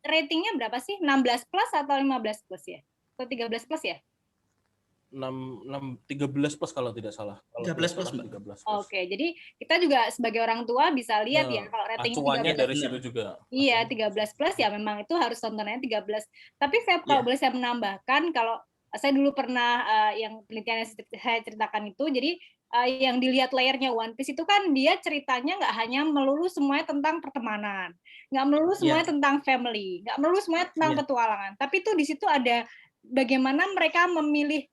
ratingnya berapa sih? 16 plus atau 15 plus ya? Atau 13 plus ya? 13 plus kalau tidak salah. 13 plus, Mbak. 13 plus. Oke, jadi kita juga sebagai orang tua bisa lihat ya kalau ratingnya 13 acuannya dari situ juga. Iya, 13 plus ya memang itu harus tontonannya 13. Tapi kalau boleh saya menambahkan, kalau saya dulu pernah yang penelitian yang saya ceritakan itu, jadi yang dilihat layarnya One Piece itu kan dia ceritanya nggak hanya melulu semuanya tentang pertemanan, nggak melulu semuanya tentang family, nggak melulu semuanya tentang petualangan, tapi itu di situ ada bagaimana mereka memilih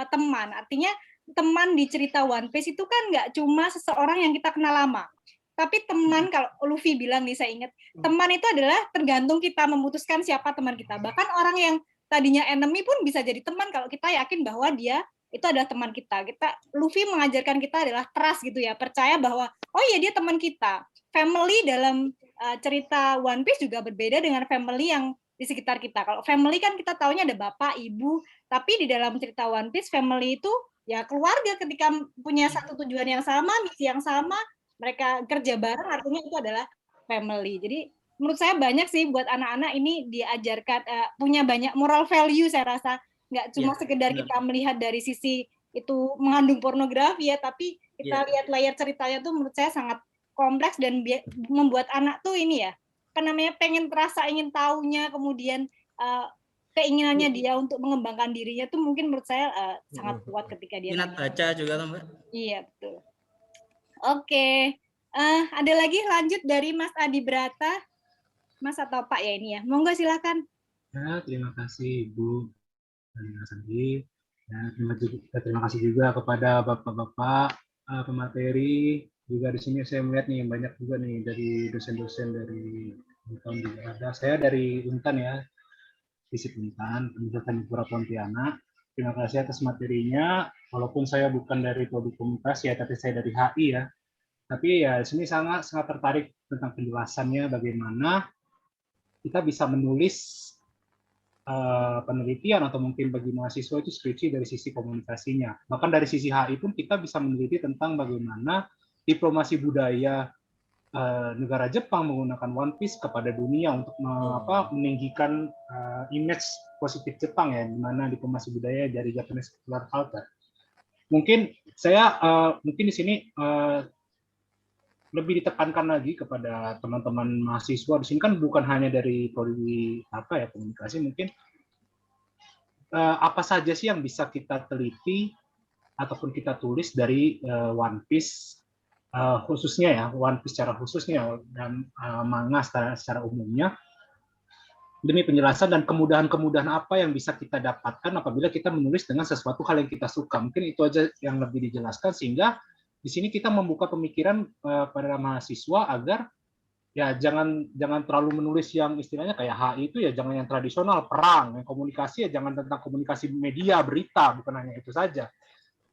teman. Artinya teman di cerita One Piece itu kan nggak cuma seseorang yang kita kenal lama, tapi teman, kalau Luffy bilang nih saya ingat, teman itu adalah tergantung kita memutuskan siapa teman kita. Bahkan orang yang tadinya enemy pun bisa jadi teman kalau kita yakin bahwa dia itu adalah teman kita. Luffy mengajarkan kita adalah trust gitu ya, percaya bahwa oh ya dia teman kita. Family dalam cerita One Piece juga berbeda dengan family yang di sekitar kita. Kalau family kan kita taunya ada bapak, ibu, tapi di dalam cerita One Piece family itu ya keluarga, ketika punya satu tujuan yang sama, misi yang sama, mereka kerja bareng artinya itu adalah family. Jadi menurut saya banyak sih buat anak-anak ini diajarkan punya banyak moral value, saya rasa nggak cuma sekedar kita melihat dari sisi itu mengandung pornografi ya, tapi kita lihat layar ceritanya tuh menurut saya sangat kompleks dan membuat anak tuh ini ya, apa namanya, pengen terasa, ingin tahunya, kemudian keinginannya dia untuk mengembangkan dirinya tuh mungkin menurut saya sangat kuat ketika dia minat baca juga tuh, Mbak. Iya, betul. Oke. Ada lagi lanjut dari Mas Adi Brata. Mas atau Pak ya ini ya. Monggo silakan. Ya, terima kasih Ibu dan Mas Andi. Ya, terima kasih juga kepada Bapak-bapak pemateri. Juga di sini saya melihat nih banyak juga nih dari dosen-dosen dari Untan juga ada. Saya dari Untan ya, Fisip Untan, Universitas Pura Pontianak. Terima kasih atas materinya. Walaupun saya bukan dari prodi komunitas ya, tapi saya dari HI ya. Tapi ya di sini sangat tertarik tentang penjelasannya bagaimana kita bisa menulis penelitian atau mungkin bagi mahasiswa itu skripsi dari sisi komunikasinya. Bahkan dari sisi HI pun kita bisa meneliti tentang bagaimana diplomasi budaya negara Jepang menggunakan One Piece kepada dunia untuk meninggikan image positif Jepang ya, di mana diplomasi budaya dari Japanese popular culture. Mungkin saya mungkin di sini lebih ditekankan lagi kepada teman-teman mahasiswa di sini kan bukan hanya dari prodi komunikasi, mungkin apa saja sih yang bisa kita teliti ataupun kita tulis dari One Piece khususnya ya, One Piece secara khususnya dan manga secara umumnya, demi penjelasan dan kemudahan-kemudahan apa yang bisa kita dapatkan apabila kita menulis dengan sesuatu hal yang kita suka. Mungkin itu aja yang lebih dijelaskan sehingga di sini kita membuka pemikiran pada mahasiswa agar ya jangan terlalu menulis yang istilahnya kayak HI itu ya jangan yang tradisional perang, yang komunikasi ya jangan tentang komunikasi media berita, bukan hanya itu saja.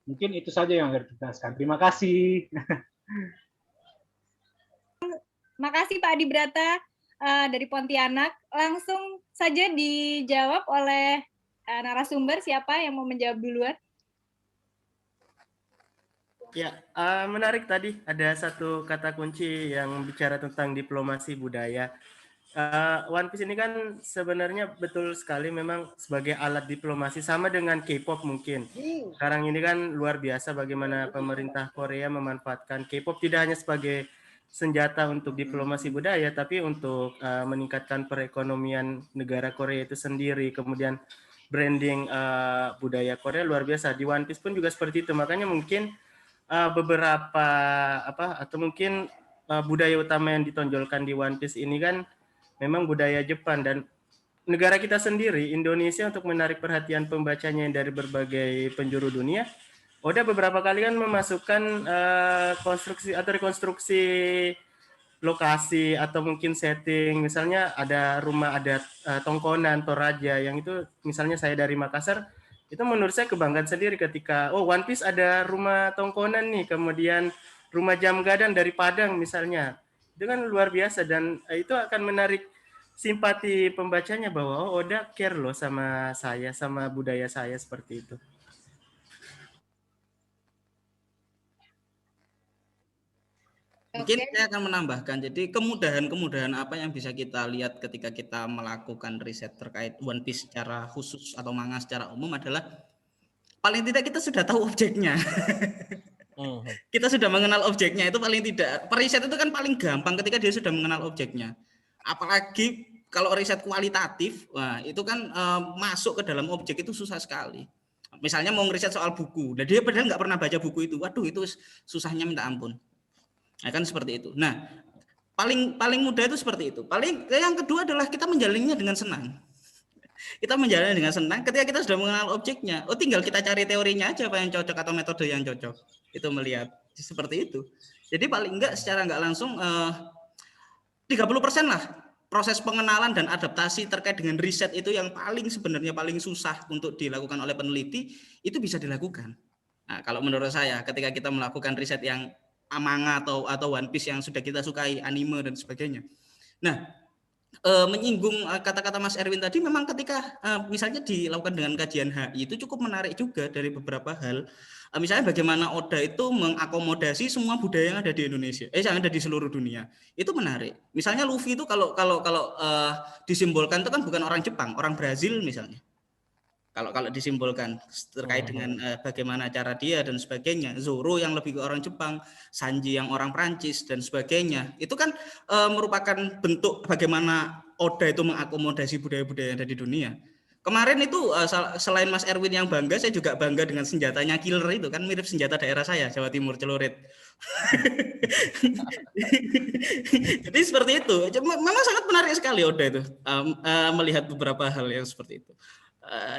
Mungkin itu saja yang harus kita jelaskan. Terima kasih. Makasih Pak Adi Brata dari Pontianak. Langsung saja dijawab oleh narasumber. Siapa yang mau menjawab duluan? Ya, menarik tadi ada satu kata kunci yang bicara tentang diplomasi budaya. One Piece ini kan sebenarnya betul sekali memang sebagai alat diplomasi sama dengan K-pop mungkin. Sekarang ini kan luar biasa bagaimana pemerintah Korea memanfaatkan K-pop tidak hanya sebagai senjata untuk diplomasi budaya, tapi untuk meningkatkan perekonomian negara Korea itu sendiri. Kemudian branding budaya Korea luar biasa. Di One Piece pun juga seperti itu. Makanya mungkin beberapa atau mungkin budaya utama yang ditonjolkan di One Piece ini kan memang budaya Jepang, dan negara kita sendiri Indonesia untuk menarik perhatian pembacanya dari berbagai penjuru dunia, Oda beberapa kali kan memasukkan konstruksi atau rekonstruksi lokasi atau mungkin setting, misalnya ada rumah adat Tongkonan, Toraja, yang itu misalnya saya dari Makassar, itu menurut saya kebanggaan sendiri ketika One Piece ada rumah Tongkonan nih, kemudian rumah Jam Gadang dari Padang misalnya, itu kan luar biasa dan itu akan menarik simpati pembacanya bahwa Oda care loh sama saya, sama budaya saya seperti itu. Mungkin saya akan menambahkan, jadi kemudahan-kemudahan apa yang bisa kita lihat ketika kita melakukan riset terkait One Piece secara khusus atau manga secara umum adalah paling tidak kita sudah tahu objeknya. Kita sudah mengenal objeknya, itu paling tidak. Periset itu kan paling gampang ketika dia sudah mengenal objeknya. Apalagi kalau riset kualitatif, wah itu kan masuk ke dalam objek itu susah sekali. Misalnya mau ngeriset soal buku, dan dia padahal nggak pernah baca buku itu, waduh itu susahnya minta ampun. Nah, kan seperti itu. Nah, paling mudah itu seperti itu. Yang kedua adalah kita menjalannya dengan senang. Kita menjalani dengan senang ketika kita sudah mengenal objeknya. Tinggal kita cari teorinya aja apa yang cocok atau metode yang cocok. Itu melihat seperti itu. Jadi paling enggak secara enggak langsung 30% lah proses pengenalan dan adaptasi terkait dengan riset itu yang sebenarnya paling susah untuk dilakukan oleh peneliti, itu bisa dilakukan. Nah, kalau menurut saya ketika kita melakukan riset yang manga atau One Piece yang sudah kita sukai, anime dan sebagainya. Nah, menyinggung kata-kata Mas Erwin tadi, memang ketika misalnya dilakukan dengan kajian HI itu cukup menarik juga dari beberapa hal. Misalnya bagaimana Oda itu mengakomodasi semua budaya yang ada di Indonesia, yang ada di seluruh dunia. Itu menarik. Misalnya Luffy itu kalau disimbolkan itu kan bukan orang Jepang, orang Brazil misalnya. Kalau disimbolkan terkait dengan bagaimana cara dia dan sebagainya, Zoro yang lebih ke orang Jepang, Sanji yang orang Prancis dan sebagainya, itu kan merupakan bentuk bagaimana Oda itu mengakomodasi budaya-budaya yang ada di dunia. Kemarin itu selain Mas Erwin yang bangga, saya juga bangga dengan senjatanya killer itu, kan mirip senjata daerah saya, Jawa Timur, celurit. Jadi seperti itu. Memang sangat menarik sekali Oda itu melihat beberapa hal yang seperti itu.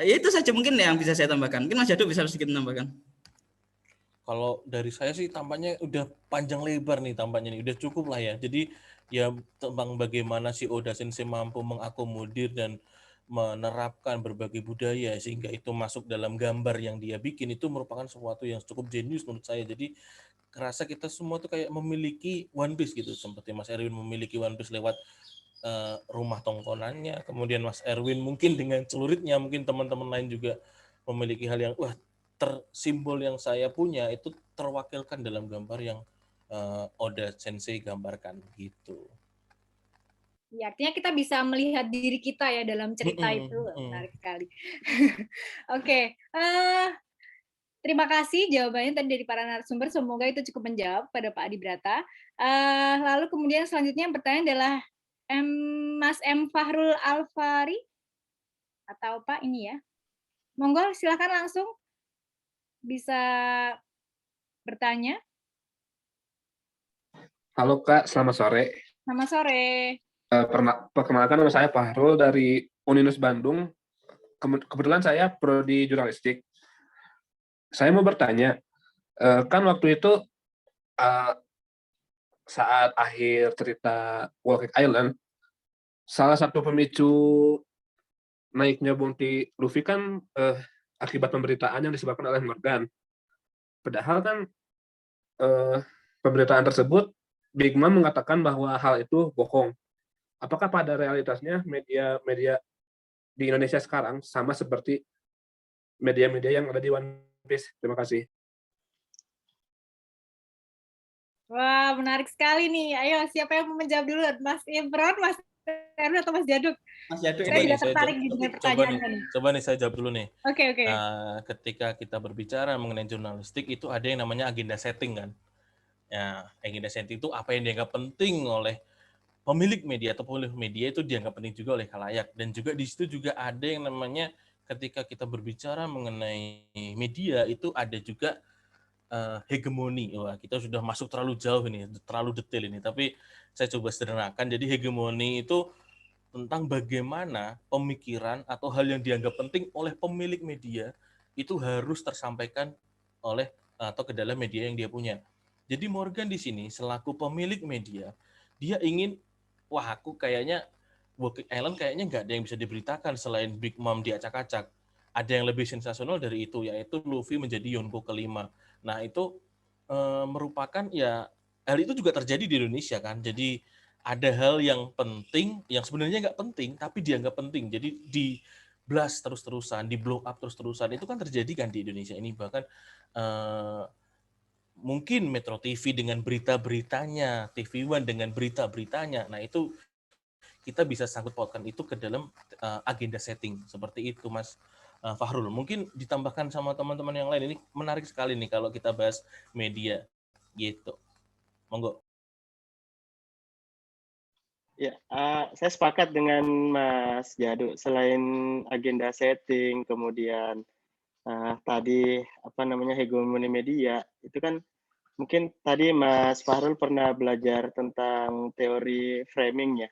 Ya itu saja mungkin yang bisa saya tambahkan. Mungkin Mas Jadu bisa sedikit menambahkan. Kalau dari saya sih tampaknya udah panjang lebar nih tampaknya nih, udah cukup lah ya. Jadi ya tentang bagaimana si Oda Sensei mampu mengakomodir dan menerapkan berbagai budaya sehingga itu masuk dalam gambar yang dia bikin, itu merupakan sesuatu yang cukup jenius menurut saya. Jadi kerasa kita semua tuh kayak memiliki One Piece gitu, seperti Mas Erwin memiliki One Piece lewat rumah tongkonannya, kemudian Mas Erwin mungkin dengan celuritnya, mungkin teman-teman lain juga memiliki hal yang simbol yang saya punya itu terwakilkan dalam gambar yang Oda Sensei gambarkan gitu. Ya, artinya kita bisa melihat diri kita ya dalam cerita itu. Menarik sekali. Oke. Terima kasih jawabannya tadi dari para narasumber. Semoga itu cukup menjawab pada Pak Adi Brata. Lalu kemudian selanjutnya pertanyaan adalah Mas M. Fahrul Alfari atau Pak ini ya. Monggo silakan langsung bisa bertanya. Halo Kak, selamat sore. Selamat sore. Perkenalkan, nama saya Fahrul dari Uninus Bandung. Kebetulan saya prodi jurnalistik. Saya mau bertanya, kan waktu itu saat akhir cerita Whole Cake Island, salah satu pemicu naiknya bounty Luffy kan akibat pemberitaan yang disebabkan oleh Morgan. Padahal kan pemberitaan tersebut Big Mom mengatakan bahwa hal itu bohong. Apakah pada realitasnya media di Indonesia sekarang sama seperti media-media yang ada di One Piece? Terima kasih. Wah, menarik sekali nih. Ayo, siapa yang mau menjawab dulu? Mas Imron, Mas Erwin, atau Mas Jaduk? Mas Jaduk. Saya juga tertarik dengan pertanyaannya. Coba nih saya jawab dulu nih. Oke. Ketika kita berbicara mengenai jurnalistik, itu ada yang namanya agenda setting kan. Ya, agenda setting itu apa yang dianggap penting oleh pemilik media atau pemilik media itu dianggap penting juga oleh khalayak. Dan juga di situ juga ada yang namanya ketika kita berbicara mengenai media itu ada juga hegemoni. Wah, kita sudah masuk terlalu jauh ini, terlalu detail ini. Tapi saya coba sederhanakan. Jadi hegemoni itu tentang bagaimana pemikiran atau hal yang dianggap penting oleh pemilik media itu harus tersampaikan oleh atau ke dalam media yang dia punya. Jadi Morgan di sini selaku pemilik media, dia ingin, wah aku kayaknya Whole Cake Island kayaknya nggak ada yang bisa diberitakan selain Big Mom diacak-acak. Ada yang lebih sensasional dari itu, yaitu Luffy menjadi Yonko kelima. Nah itu merupakan ya hal itu juga terjadi di Indonesia kan. Jadi ada hal yang penting, yang sebenarnya nggak penting, tapi dianggap penting. Jadi di blast terus-terusan, di blow up terus-terusan. Itu kan terjadi kan di Indonesia ini. Bahkan mungkin Metro TV dengan berita-beritanya, TV One dengan berita-beritanya. Nah itu kita bisa sangkut pautkan itu ke dalam agenda setting. Seperti itu Mas Fahrul. Mungkin ditambahkan sama teman-teman yang lain. Ini menarik sekali nih kalau kita bahas media. Gitu. Monggo. Ya, saya sepakat dengan Mas Jadu. Selain agenda setting, kemudian tadi hegemoni media, itu kan mungkin tadi Mas Fahrul pernah belajar tentang teori framing ya.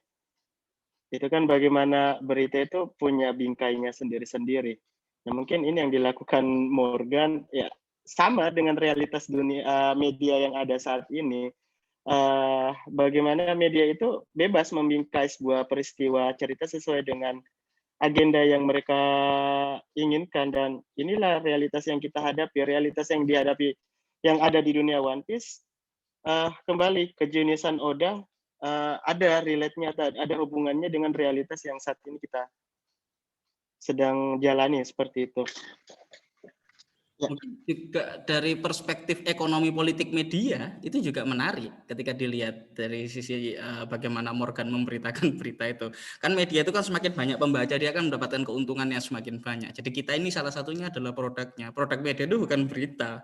Itu kan bagaimana berita itu punya bingkainya sendiri-sendiri. Nah, mungkin ini yang dilakukan Morgan ya sama dengan realitas dunia media yang ada saat ini. Bagaimana media itu bebas membingkai sebuah peristiwa cerita sesuai dengan agenda yang mereka inginkan, dan inilah realitas yang kita hadapi, realitas yang dihadapi yang ada di dunia One Piece. Kembali ke jeniusan Oda, ada relate-nya, ada hubungannya dengan realitas yang saat ini kita sedang jalani seperti itu. Ya. Mungkin juga dari perspektif ekonomi politik media itu juga menarik ketika dilihat dari sisi bagaimana Morgan memberitakan berita itu. Kan media itu kan semakin banyak pembaca, dia kan mendapatkan keuntungan yang semakin banyak. Jadi kita ini salah satunya adalah produknya. Produk media itu bukan berita,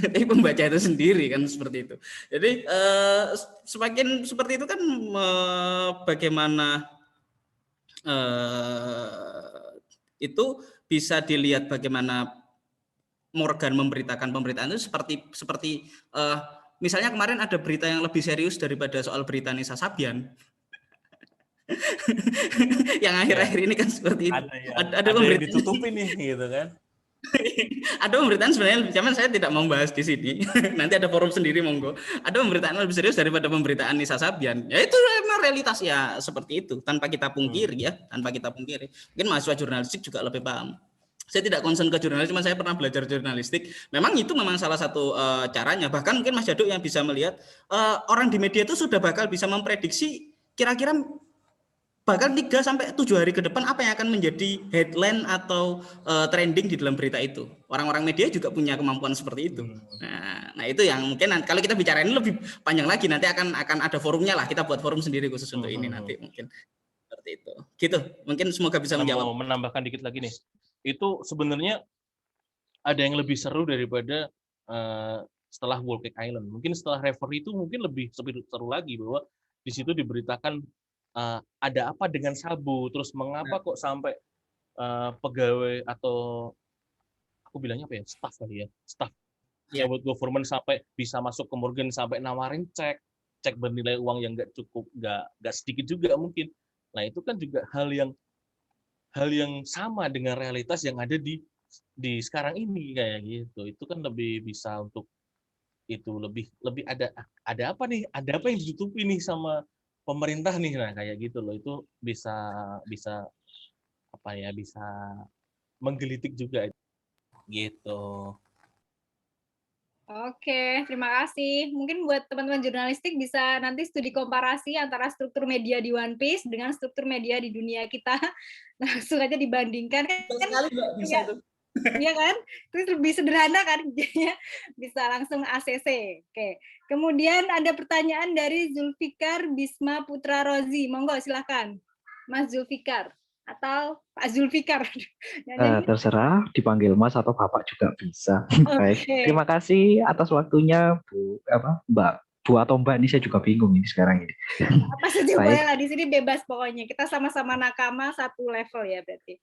tapi pembaca itu sendiri kan seperti itu. Jadi semakin seperti itu kan bagaimana itu bisa dilihat bagaimana Morgan memberitakan pemberitaan itu seperti misalnya kemarin ada berita yang lebih serius daripada soal berita Nisa Sabian. Yang akhir-akhir ini kan seperti itu. Ada yang ditutupi nih gitu kan. Ada pemberitaan sebenarnya, cuman saya tidak mau bahas di sini. Nanti ada forum sendiri monggo. Ada pemberitaan lebih serius daripada pemberitaan Nisa Sabian. Ya itu memang realitas ya seperti itu, tanpa kita pungkiri ya, tanpa kita pungkiri. Mungkin mahasiswa jurnalistik juga lebih paham. Saya tidak concern ke jurnalis, cuma saya pernah belajar jurnalistik. Memang itu memang salah satu caranya. Bahkan mungkin Mas Jaduk yang bisa melihat orang di media itu sudah bakal bisa memprediksi kira-kira bahkan 3-7 hari ke depan apa yang akan menjadi headline atau trending di dalam berita itu. Orang-orang media juga punya kemampuan seperti itu. Nah itu yang mungkin kalau kita bicara ini lebih panjang lagi, nanti akan ada forumnya lah. Kita buat forum sendiri khusus untuk ini nanti mungkin seperti itu. Gitu. Mungkin semoga bisa menjawab. Mau menambahkan dikit lagi nih. Itu sebenarnya ada yang lebih seru daripada setelah Wall Cake Island. Mungkin setelah Reverie itu mungkin lebih seru lagi, bahwa di situ diberitakan ada apa dengan Sabu, terus mengapa kok sampai pegawai atau aku bilangnya apa ya, staff kali ya, staff buat government sampai bisa masuk ke Morgan sampai nawarin cek bernilai uang yang nggak cukup, nggak sedikit juga mungkin. Nah itu kan juga hal yang sama dengan realitas yang ada di sekarang ini kayak gitu. Itu kan lebih bisa untuk itu lebih ada apa nih? Ada apa yang ditutupi nih sama pemerintah nih? Nah kayak gitu loh. Itu bisa apa ya? Bisa menggelitik juga gitu. Oke, terima kasih. Mungkin buat teman-teman jurnalistik bisa nanti studi komparasi antara struktur media di One Piece dengan struktur media di dunia kita. Langsung aja dibandingkan. Bisa tuh. Iya kan? Terus lebih sederhana kan? Jadinya bisa langsung ACC. Oke. Kemudian ada pertanyaan dari Zulfikar Bisma Putra Rozi. Monggo silahkan. Mas Zulfikar. Atau Pak Zulfikar. Terserah dipanggil Mas atau Bapak juga bisa. Baik, terima kasih atas waktunya Mbak atau Mbak, ini saya juga bingung ini sekarang ini. Apa saja boleh lah, di sini bebas pokoknya. Kita sama-sama nakama satu level ya berarti.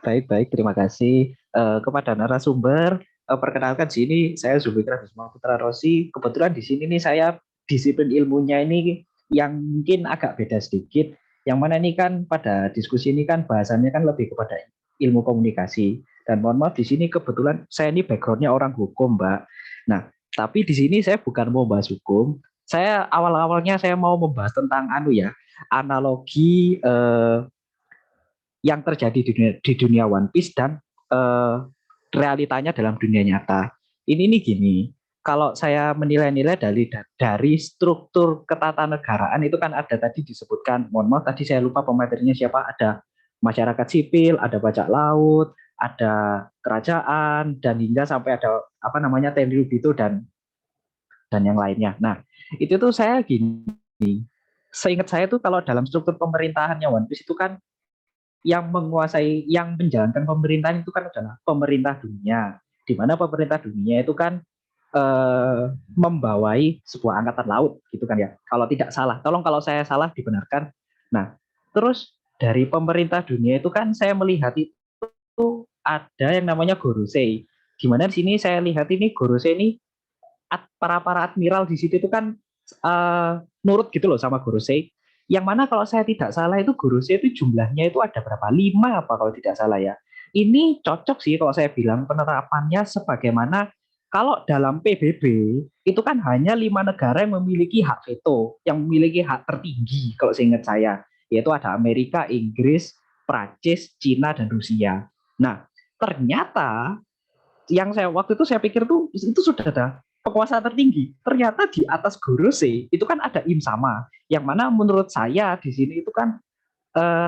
Baik, terima kasih kepada narasumber. Perkenalkan di sini saya Zulfikar Bisma Putra Rozi. Kebetulan di sini nih saya disiplin ilmunya ini yang mungkin agak beda sedikit. Yang mana ini kan pada diskusi ini kan bahasannya kan lebih kepada ilmu komunikasi. Dan mohon maaf di sini kebetulan saya ini backgroundnya orang hukum, Mbak. Nah, tapi di sini saya bukan mau bahas hukum. Saya awal-awalnya saya mau membahas tentang analogi yang terjadi di dunia One Piece dan realitanya dalam dunia nyata. Ini gini. Kalau saya menilai-nilai dari struktur ketatanegaraan itu kan ada tadi disebutkan, mohon maaf tadi saya lupa pematerinya siapa, ada masyarakat sipil, ada bajak laut, ada kerajaan, dan hingga sampai ada Tenryubito dan yang lainnya. Nah, itu tuh saya gini, seingat saya tuh kalau dalam struktur pemerintahannya One Piece itu kan yang menguasai, yang menjalankan pemerintahan itu kan adalah pemerintah dunia, di mana pemerintah dunia itu kan membawai sebuah angkatan laut gitu kan ya, kalau tidak salah, tolong kalau saya salah dibenarkan. Nah terus dari pemerintah dunia itu kan saya melihat itu ada yang namanya Gorosei, di mana di sini saya lihat ini Gorosei ini para admiral di situ itu kan nurut gitu loh sama Gorosei, yang mana kalau saya tidak salah itu Gorosei itu jumlahnya itu ada berapa, 5 apa kalau tidak salah ya. Ini cocok sih kalau saya bilang penerapannya sebagaimana kalau dalam PBB itu kan hanya 5 negara yang memiliki hak veto, yang memiliki hak tertinggi kalau seingat saya, yaitu ada Amerika, Inggris, Prancis, Cina, dan Rusia. Nah, ternyata yang saya waktu itu saya pikir itu sudah ada penguasa tertinggi. Ternyata di atas Gorose itu kan ada Im Sama, yang mana menurut saya di sini itu kan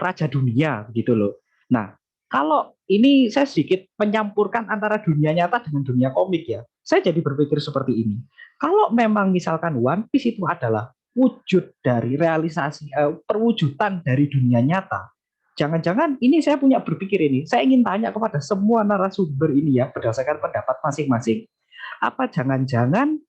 raja dunia gitu loh. Nah, kalau ini saya sedikit menyampurkan antara dunia nyata dengan dunia komik ya. Saya jadi berpikir seperti ini. Kalau memang misalkan One Piece itu adalah wujud dari realisasi perwujudan dari dunia nyata. Jangan-jangan ini saya punya berpikir ini. Saya ingin tanya kepada semua narasumber ini ya berdasarkan pendapat masing-masing. Apa jangan-jangan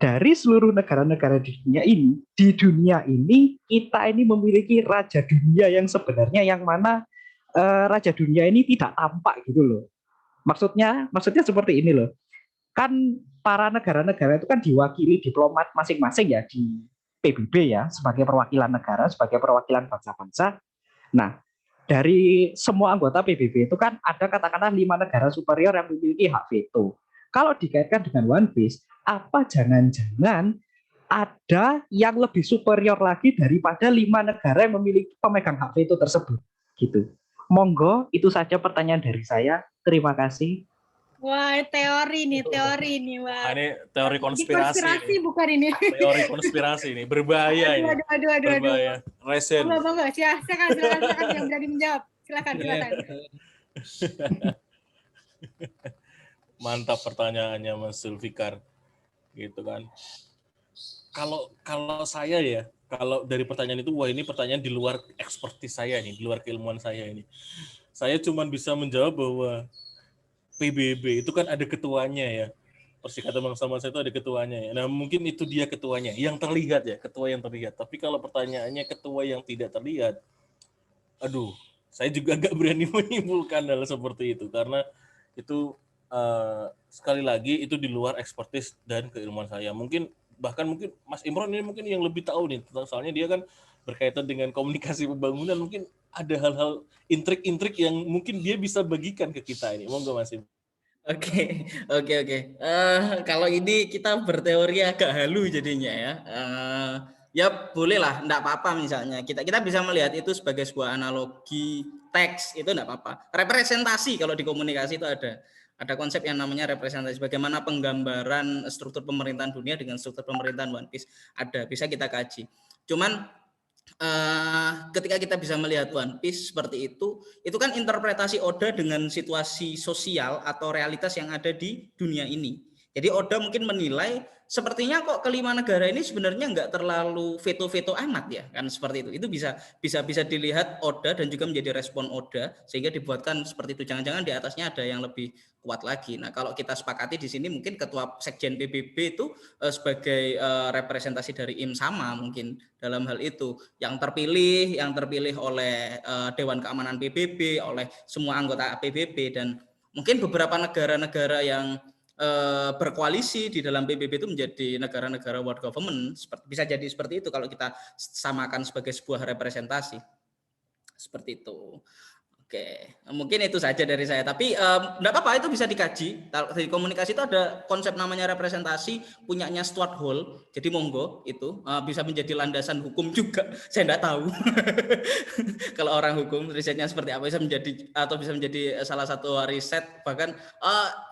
dari seluruh negara-negara di dunia ini kita ini memiliki raja dunia yang sebenarnya yang mana raja dunia ini tidak tampak gitu loh. Maksudnya seperti ini loh. Kan para negara-negara itu kan diwakili diplomat masing-masing ya di PBB ya sebagai perwakilan negara, sebagai perwakilan bangsa-bangsa. Nah, dari semua anggota PBB itu kan ada katakanlah 5 negara superior yang memiliki hak veto. Kalau dikaitkan dengan One Piece, apa jangan-jangan ada yang lebih superior lagi daripada 5 negara yang memiliki pemegang hak veto tersebut? Gitu. Monggo, itu saja pertanyaan dari saya. Terima kasih. Wah, teori nih, Wah. Ini teori konspirasi. Konspirasi ini. Bukan ini. Teori konspirasi ini, berbahaya ini. Berbahaya. Resen. Enggak. Silakan yang berani menjawab. Silakan. Mantap pertanyaannya Mas Zulfikar. Gitu kan. Kalau saya ya, kalau dari pertanyaan itu, wah ini pertanyaan di luar ekspertis saya nih, di luar keilmuan saya ini. Saya cuma bisa menjawab bahwa PBB itu kan ada ketuanya ya. Perserikatan Bangsa-Bangsa itu ada ketuanya ya. Nah, mungkin itu dia ketuanya yang terlihat ya, ketua yang terlihat. Tapi kalau pertanyaannya ketua yang tidak terlihat, aduh, saya juga agak berani menyimpulkan hal seperti itu karena itu sekali lagi itu di luar ekspertis dan keilmuan saya. Mungkin Mas Imron ini mungkin yang lebih tahu nih tentang, soalnya dia kan berkaitan dengan komunikasi pembangunan, mungkin ada hal-hal intrik-intrik yang mungkin dia bisa bagikan ke kita ini. Monggo Mas Imron. Oke. Kalau ini kita berteori agak halu jadinya ya. Ya bolehlah, enggak apa-apa misalnya. Kita bisa melihat itu sebagai sebuah analogi teks, itu enggak apa-apa. Representasi kalau di komunikasi itu ada konsep yang namanya representasi. Bagaimana penggambaran struktur pemerintahan dunia dengan struktur pemerintahan One Piece bisa kita kaji. Cuman ketika kita bisa melihat One Piece seperti itu kan interpretasi Oda dengan situasi sosial atau realitas yang ada di dunia ini. Jadi Oda mungkin menilai sepertinya kok kelima negara ini sebenarnya nggak terlalu veto-veto amat ya, kan seperti itu. Itu bisa dilihat Oda dan juga menjadi respon Oda sehingga dibuatkan seperti itu. Jangan-jangan di atasnya ada yang lebih kuat lagi. Nah, kalau kita sepakati di sini mungkin ketua sekjen PBB itu sebagai representasi dari Im Sama mungkin dalam hal itu yang terpilih oleh Dewan Keamanan PBB, oleh semua anggota PBB, dan mungkin beberapa negara-negara yang berkoalisi di dalam PBB itu menjadi negara-negara world government. Bisa jadi seperti itu kalau kita samakan sebagai sebuah representasi seperti itu. Oke, mungkin itu saja dari saya. Tapi enggak apa-apa, itu bisa dikaji. Di komunikasi itu ada konsep namanya representasi, punyanya Stuart Hall. Jadi monggo itu bisa menjadi landasan hukum juga. Saya enggak tahu. Kalau orang hukum risetnya seperti apa, bisa menjadi salah satu riset. Bahkan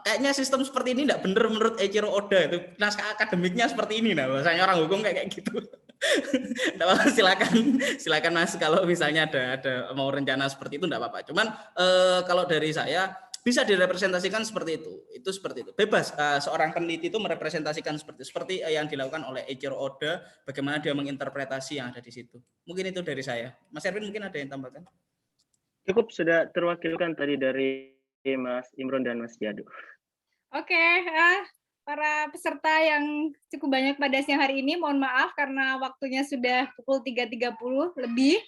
kayaknya sistem seperti ini enggak benar menurut Eiichiro Oda. Itu naskah akademiknya seperti ini. Nah, bahasanya orang hukum kayak gitu. Silakan Mas, kalau misalnya ada mau rencana seperti itu enggak apa-apa. Cuman kalau dari saya bisa direpresentasikan seperti itu seperti itu. Bebas seorang peneliti itu merepresentasikan seperti yang dilakukan oleh Eiichiro Oda, bagaimana dia menginterpretasi yang ada di situ. Mungkin itu dari saya. Mas Erwin mungkin ada yang tambahkan? Cukup, sudah terwakilkan tadi dari Mas Imron dan Mas Jadu. Oke, para peserta yang cukup banyak pada siang hari ini, mohon maaf karena waktunya sudah pukul 3.30 lebih.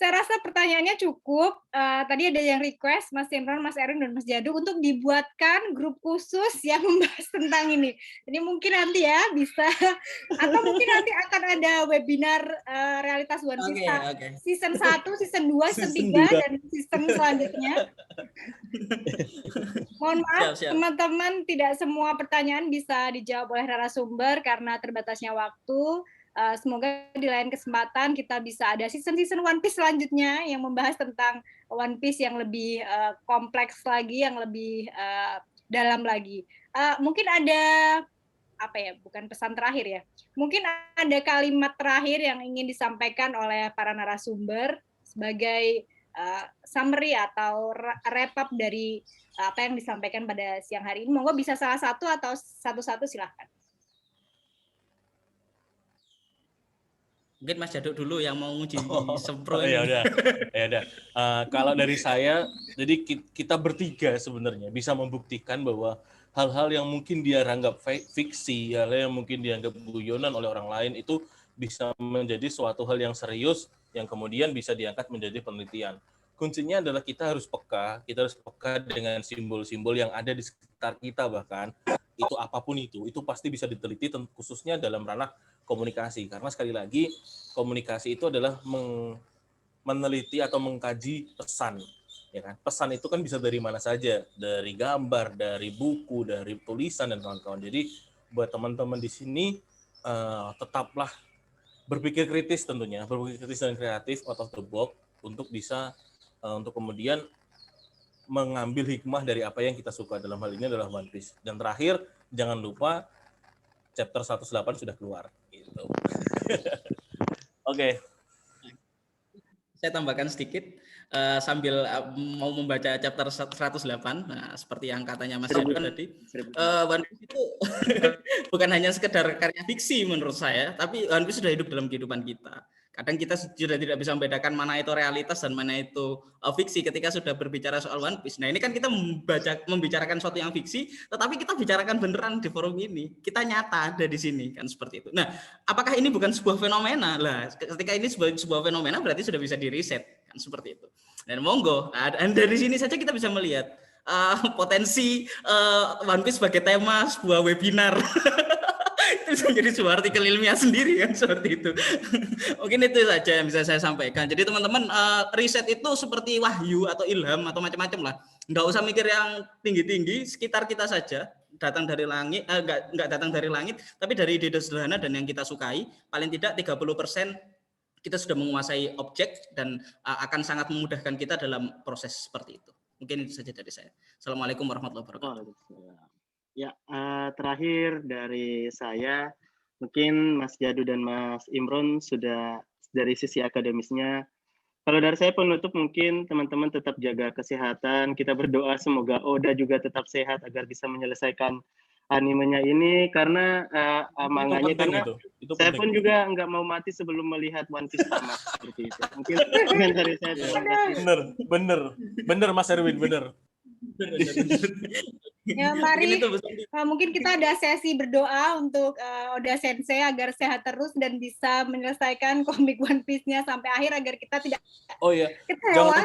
Saya rasa pertanyaannya cukup. Tadi ada yang request Mas Imron, Mas Erwin, dan Mas Jadu untuk dibuatkan grup khusus yang membahas tentang ini. Jadi mungkin nanti ya bisa, atau mungkin nanti akan ada webinar realitas One Piece season 1, season 2, season 3, dan season selanjutnya. Mohon maaf teman-teman, tidak semua pertanyaan bisa dijawab oleh narasumber karena terbatasnya waktu. Semoga di lain kesempatan kita bisa ada season One Piece selanjutnya yang membahas tentang One Piece yang lebih kompleks lagi, yang lebih dalam lagi. Mungkin ada apa ya, bukan pesan terakhir ya. Mungkin ada kalimat terakhir yang ingin disampaikan oleh para narasumber sebagai summary atau wrap up dari apa yang disampaikan pada siang hari ini. Monggo bisa salah satu atau satu-satu silahkan. Mungkin Mas Jaduk dulu yang mau uji sempro ini. Ya udah. Kalau dari saya, jadi kita bertiga sebenarnya bisa membuktikan bahwa hal-hal yang mungkin dia anggap fiksi, hal-hal yang mungkin dianggap guyonan oleh orang lain itu bisa menjadi suatu hal yang serius yang kemudian bisa diangkat menjadi penelitian. Kuncinya adalah kita harus peka dengan simbol-simbol yang ada di sekitar kita, bahkan itu apapun itu pasti bisa diteliti, khususnya dalam ranah komunikasi. Karena sekali lagi komunikasi itu adalah meneliti atau mengkaji pesan, ya kan? Pesan itu kan bisa dari mana saja, dari gambar, dari buku, dari tulisan dan kawan-kawan. Jadi buat teman-teman di sini tetaplah berpikir kritis tentunya, berpikir kritis dan kreatif, out of the box untuk bisa untuk kemudian mengambil hikmah dari apa yang kita suka, dalam hal ini adalah One Piece. Dan terakhir, jangan lupa chapter 108 sudah keluar gitu. Oke. Saya tambahkan sedikit sambil mau membaca chapter 108. Nah, seperti yang katanya Mas Jaduk tadi, One Piece itu bukan hanya sekedar karya fiksi menurut saya, tapi One Piece sudah hidup dalam kehidupan kita. Kadang kita sudah tidak bisa membedakan mana itu realitas dan mana itu fiksi ketika sudah berbicara soal One Piece. Nah, ini kan kita membicarakan sesuatu yang fiksi, tetapi kita bicarakan beneran di forum ini. Kita nyata ada di sini, kan seperti itu. Nah, apakah ini bukan sebuah fenomena? Lah, ketika ini sebuah fenomena berarti sudah bisa di-riset, kan seperti itu. Dan monggo, dan dari sini saja kita bisa melihat potensi One Piece sebagai tema sebuah webinar. Itu menjadi sebuah artikel ilmiah sendiri kan seperti itu. Mungkin itu saja yang bisa saya sampaikan. Jadi teman-teman, riset itu seperti wahyu atau ilham atau macam-macam lah. Nggak usah mikir yang tinggi-tinggi, sekitar kita saja. Datang dari langit, nggak datang dari langit, tapi dari ide sederhana dan yang kita sukai. Paling tidak 30% kita sudah menguasai objek dan akan sangat memudahkan kita dalam proses seperti itu. Mungkin itu saja dari saya. Assalamualaikum warahmatullahi wabarakatuh. Ya, terakhir dari saya, mungkin Mas Jadu dan Mas Imron sudah dari sisi akademisnya. Kalau dari saya penutup, mungkin teman-teman tetap jaga kesehatan. Kita berdoa semoga Oda juga tetap sehat agar bisa menyelesaikan animenya ini, karena manganya, karena itu saya pun juga nggak mau mati sebelum melihat One Piece tamat seperti itu. Mungkin dari saya. Bener Mas Erwin, bener. Ya, mari mungkin kita ada sesi berdoa untuk Oda Sensei agar sehat terus dan bisa menyelesaikan komik One Piece-nya sampai akhir agar kita tidak kecewa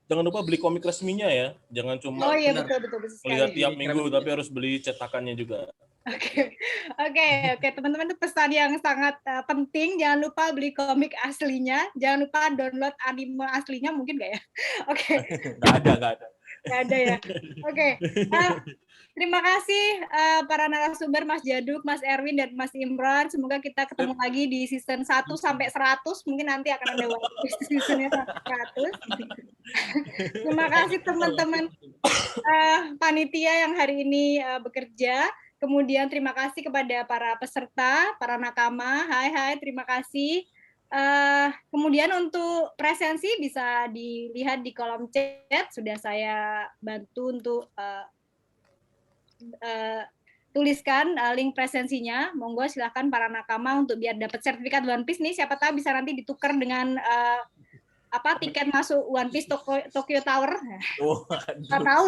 jangan lupa beli komik resminya ya. Jangan cuma betul melihat tiap minggu, tapi harus beli cetakannya juga. Oke, teman-teman, itu pesan yang sangat penting. Jangan lupa beli komik aslinya, jangan lupa download anime aslinya, mungkin nggak ya? Oke. Nggak ada ya. Oke. Terima kasih para narasumber, Mas Jaduk, Mas Erwin, dan Mas Imran. Semoga kita ketemu lagi di season 1 sampai 100. Mungkin nanti akan ada seasonnya sampai 100. Terima kasih teman-teman panitia yang hari ini bekerja. Kemudian terima kasih kepada para peserta, para nakama. Hai, terima kasih. Kemudian untuk presensi bisa dilihat di kolom chat, sudah saya bantu untuk tuliskan link presensinya. Monggo silahkan para nakama untuk biar dapat sertifikat One Piece nih, siapa tahu bisa nanti ditukar dengan tiket masuk One Piece Tokyo Tower. Siapa tahu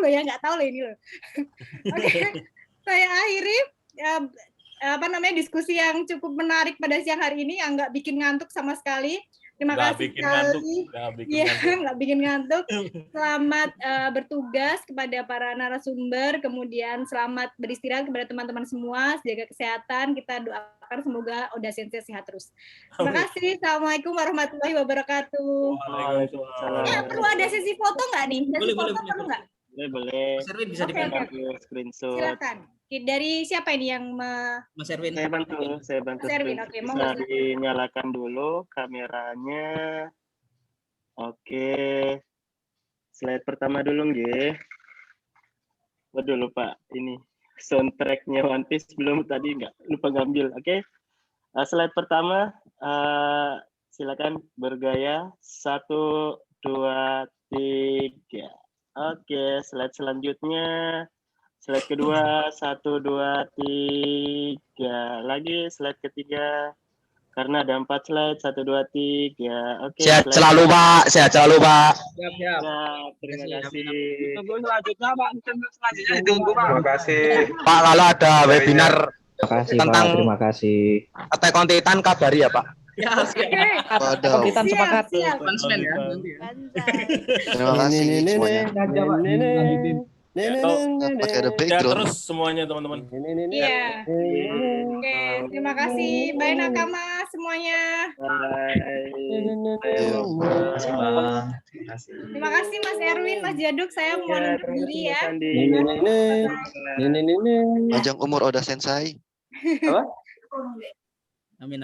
loh ya, nggak tahu loh ini loh. Oke, saya akhiri diskusi yang cukup menarik pada siang hari ini, yang nggak bikin ngantuk sama sekali. Terima kasih sekali. Nggak bikin ngantuk. Selamat bertugas kepada para narasumber, kemudian selamat beristirahat kepada teman-teman semua, jaga kesehatan, kita doakan semoga Oda Sensei sehat terus. Terima kasih. Assalamualaikum warahmatullahi wabarakatuh. Ya, perlu ada sesi foto nggak nih? Sesi foto perlu nggak? Boleh. Mas Erwin bisa dibantu screenshot. Silakan. Dari siapa ini yang Mas Erwin? Saya bantu. Mas Erwin, oke. Bisa dinyalakan dulu kameranya. Oke. Slide pertama dulu, nggih. Waduh, lupa ini soundtracknya One Piece belum tadi, nggak lupa ngambil. Oke. Slide pertama, silakan bergaya 1, 2, 3. Oke, slide selanjutnya, slide kedua 1, 2, 3. Lagi slide ketiga, karena ada 4 slide 1, 2, 3. Oke. Sehat selalu Pak, sehat selalu Pak. Siap. Terima kasih. Tunggu selanjutnya Pak, selanjutnya ditunggu Pak. Terima kasih. Pak, kalau ada webinar Terima kasih tentang Pak, terima kasih. Attack on Titan kabari ya Pak. Ya, Waduh. Titan sepakat. Siap. Konsumen ya. Terima kasih semuanya. Pakai ada background. Terus semuanya teman-teman. Iya. Oke, terima kasih. Bye Nakama semuanya. Terima kasih Mas Erwin, Mas Jaduk. Saya mohon undur diri ya. Panjang umur Oda Sensei. Amin.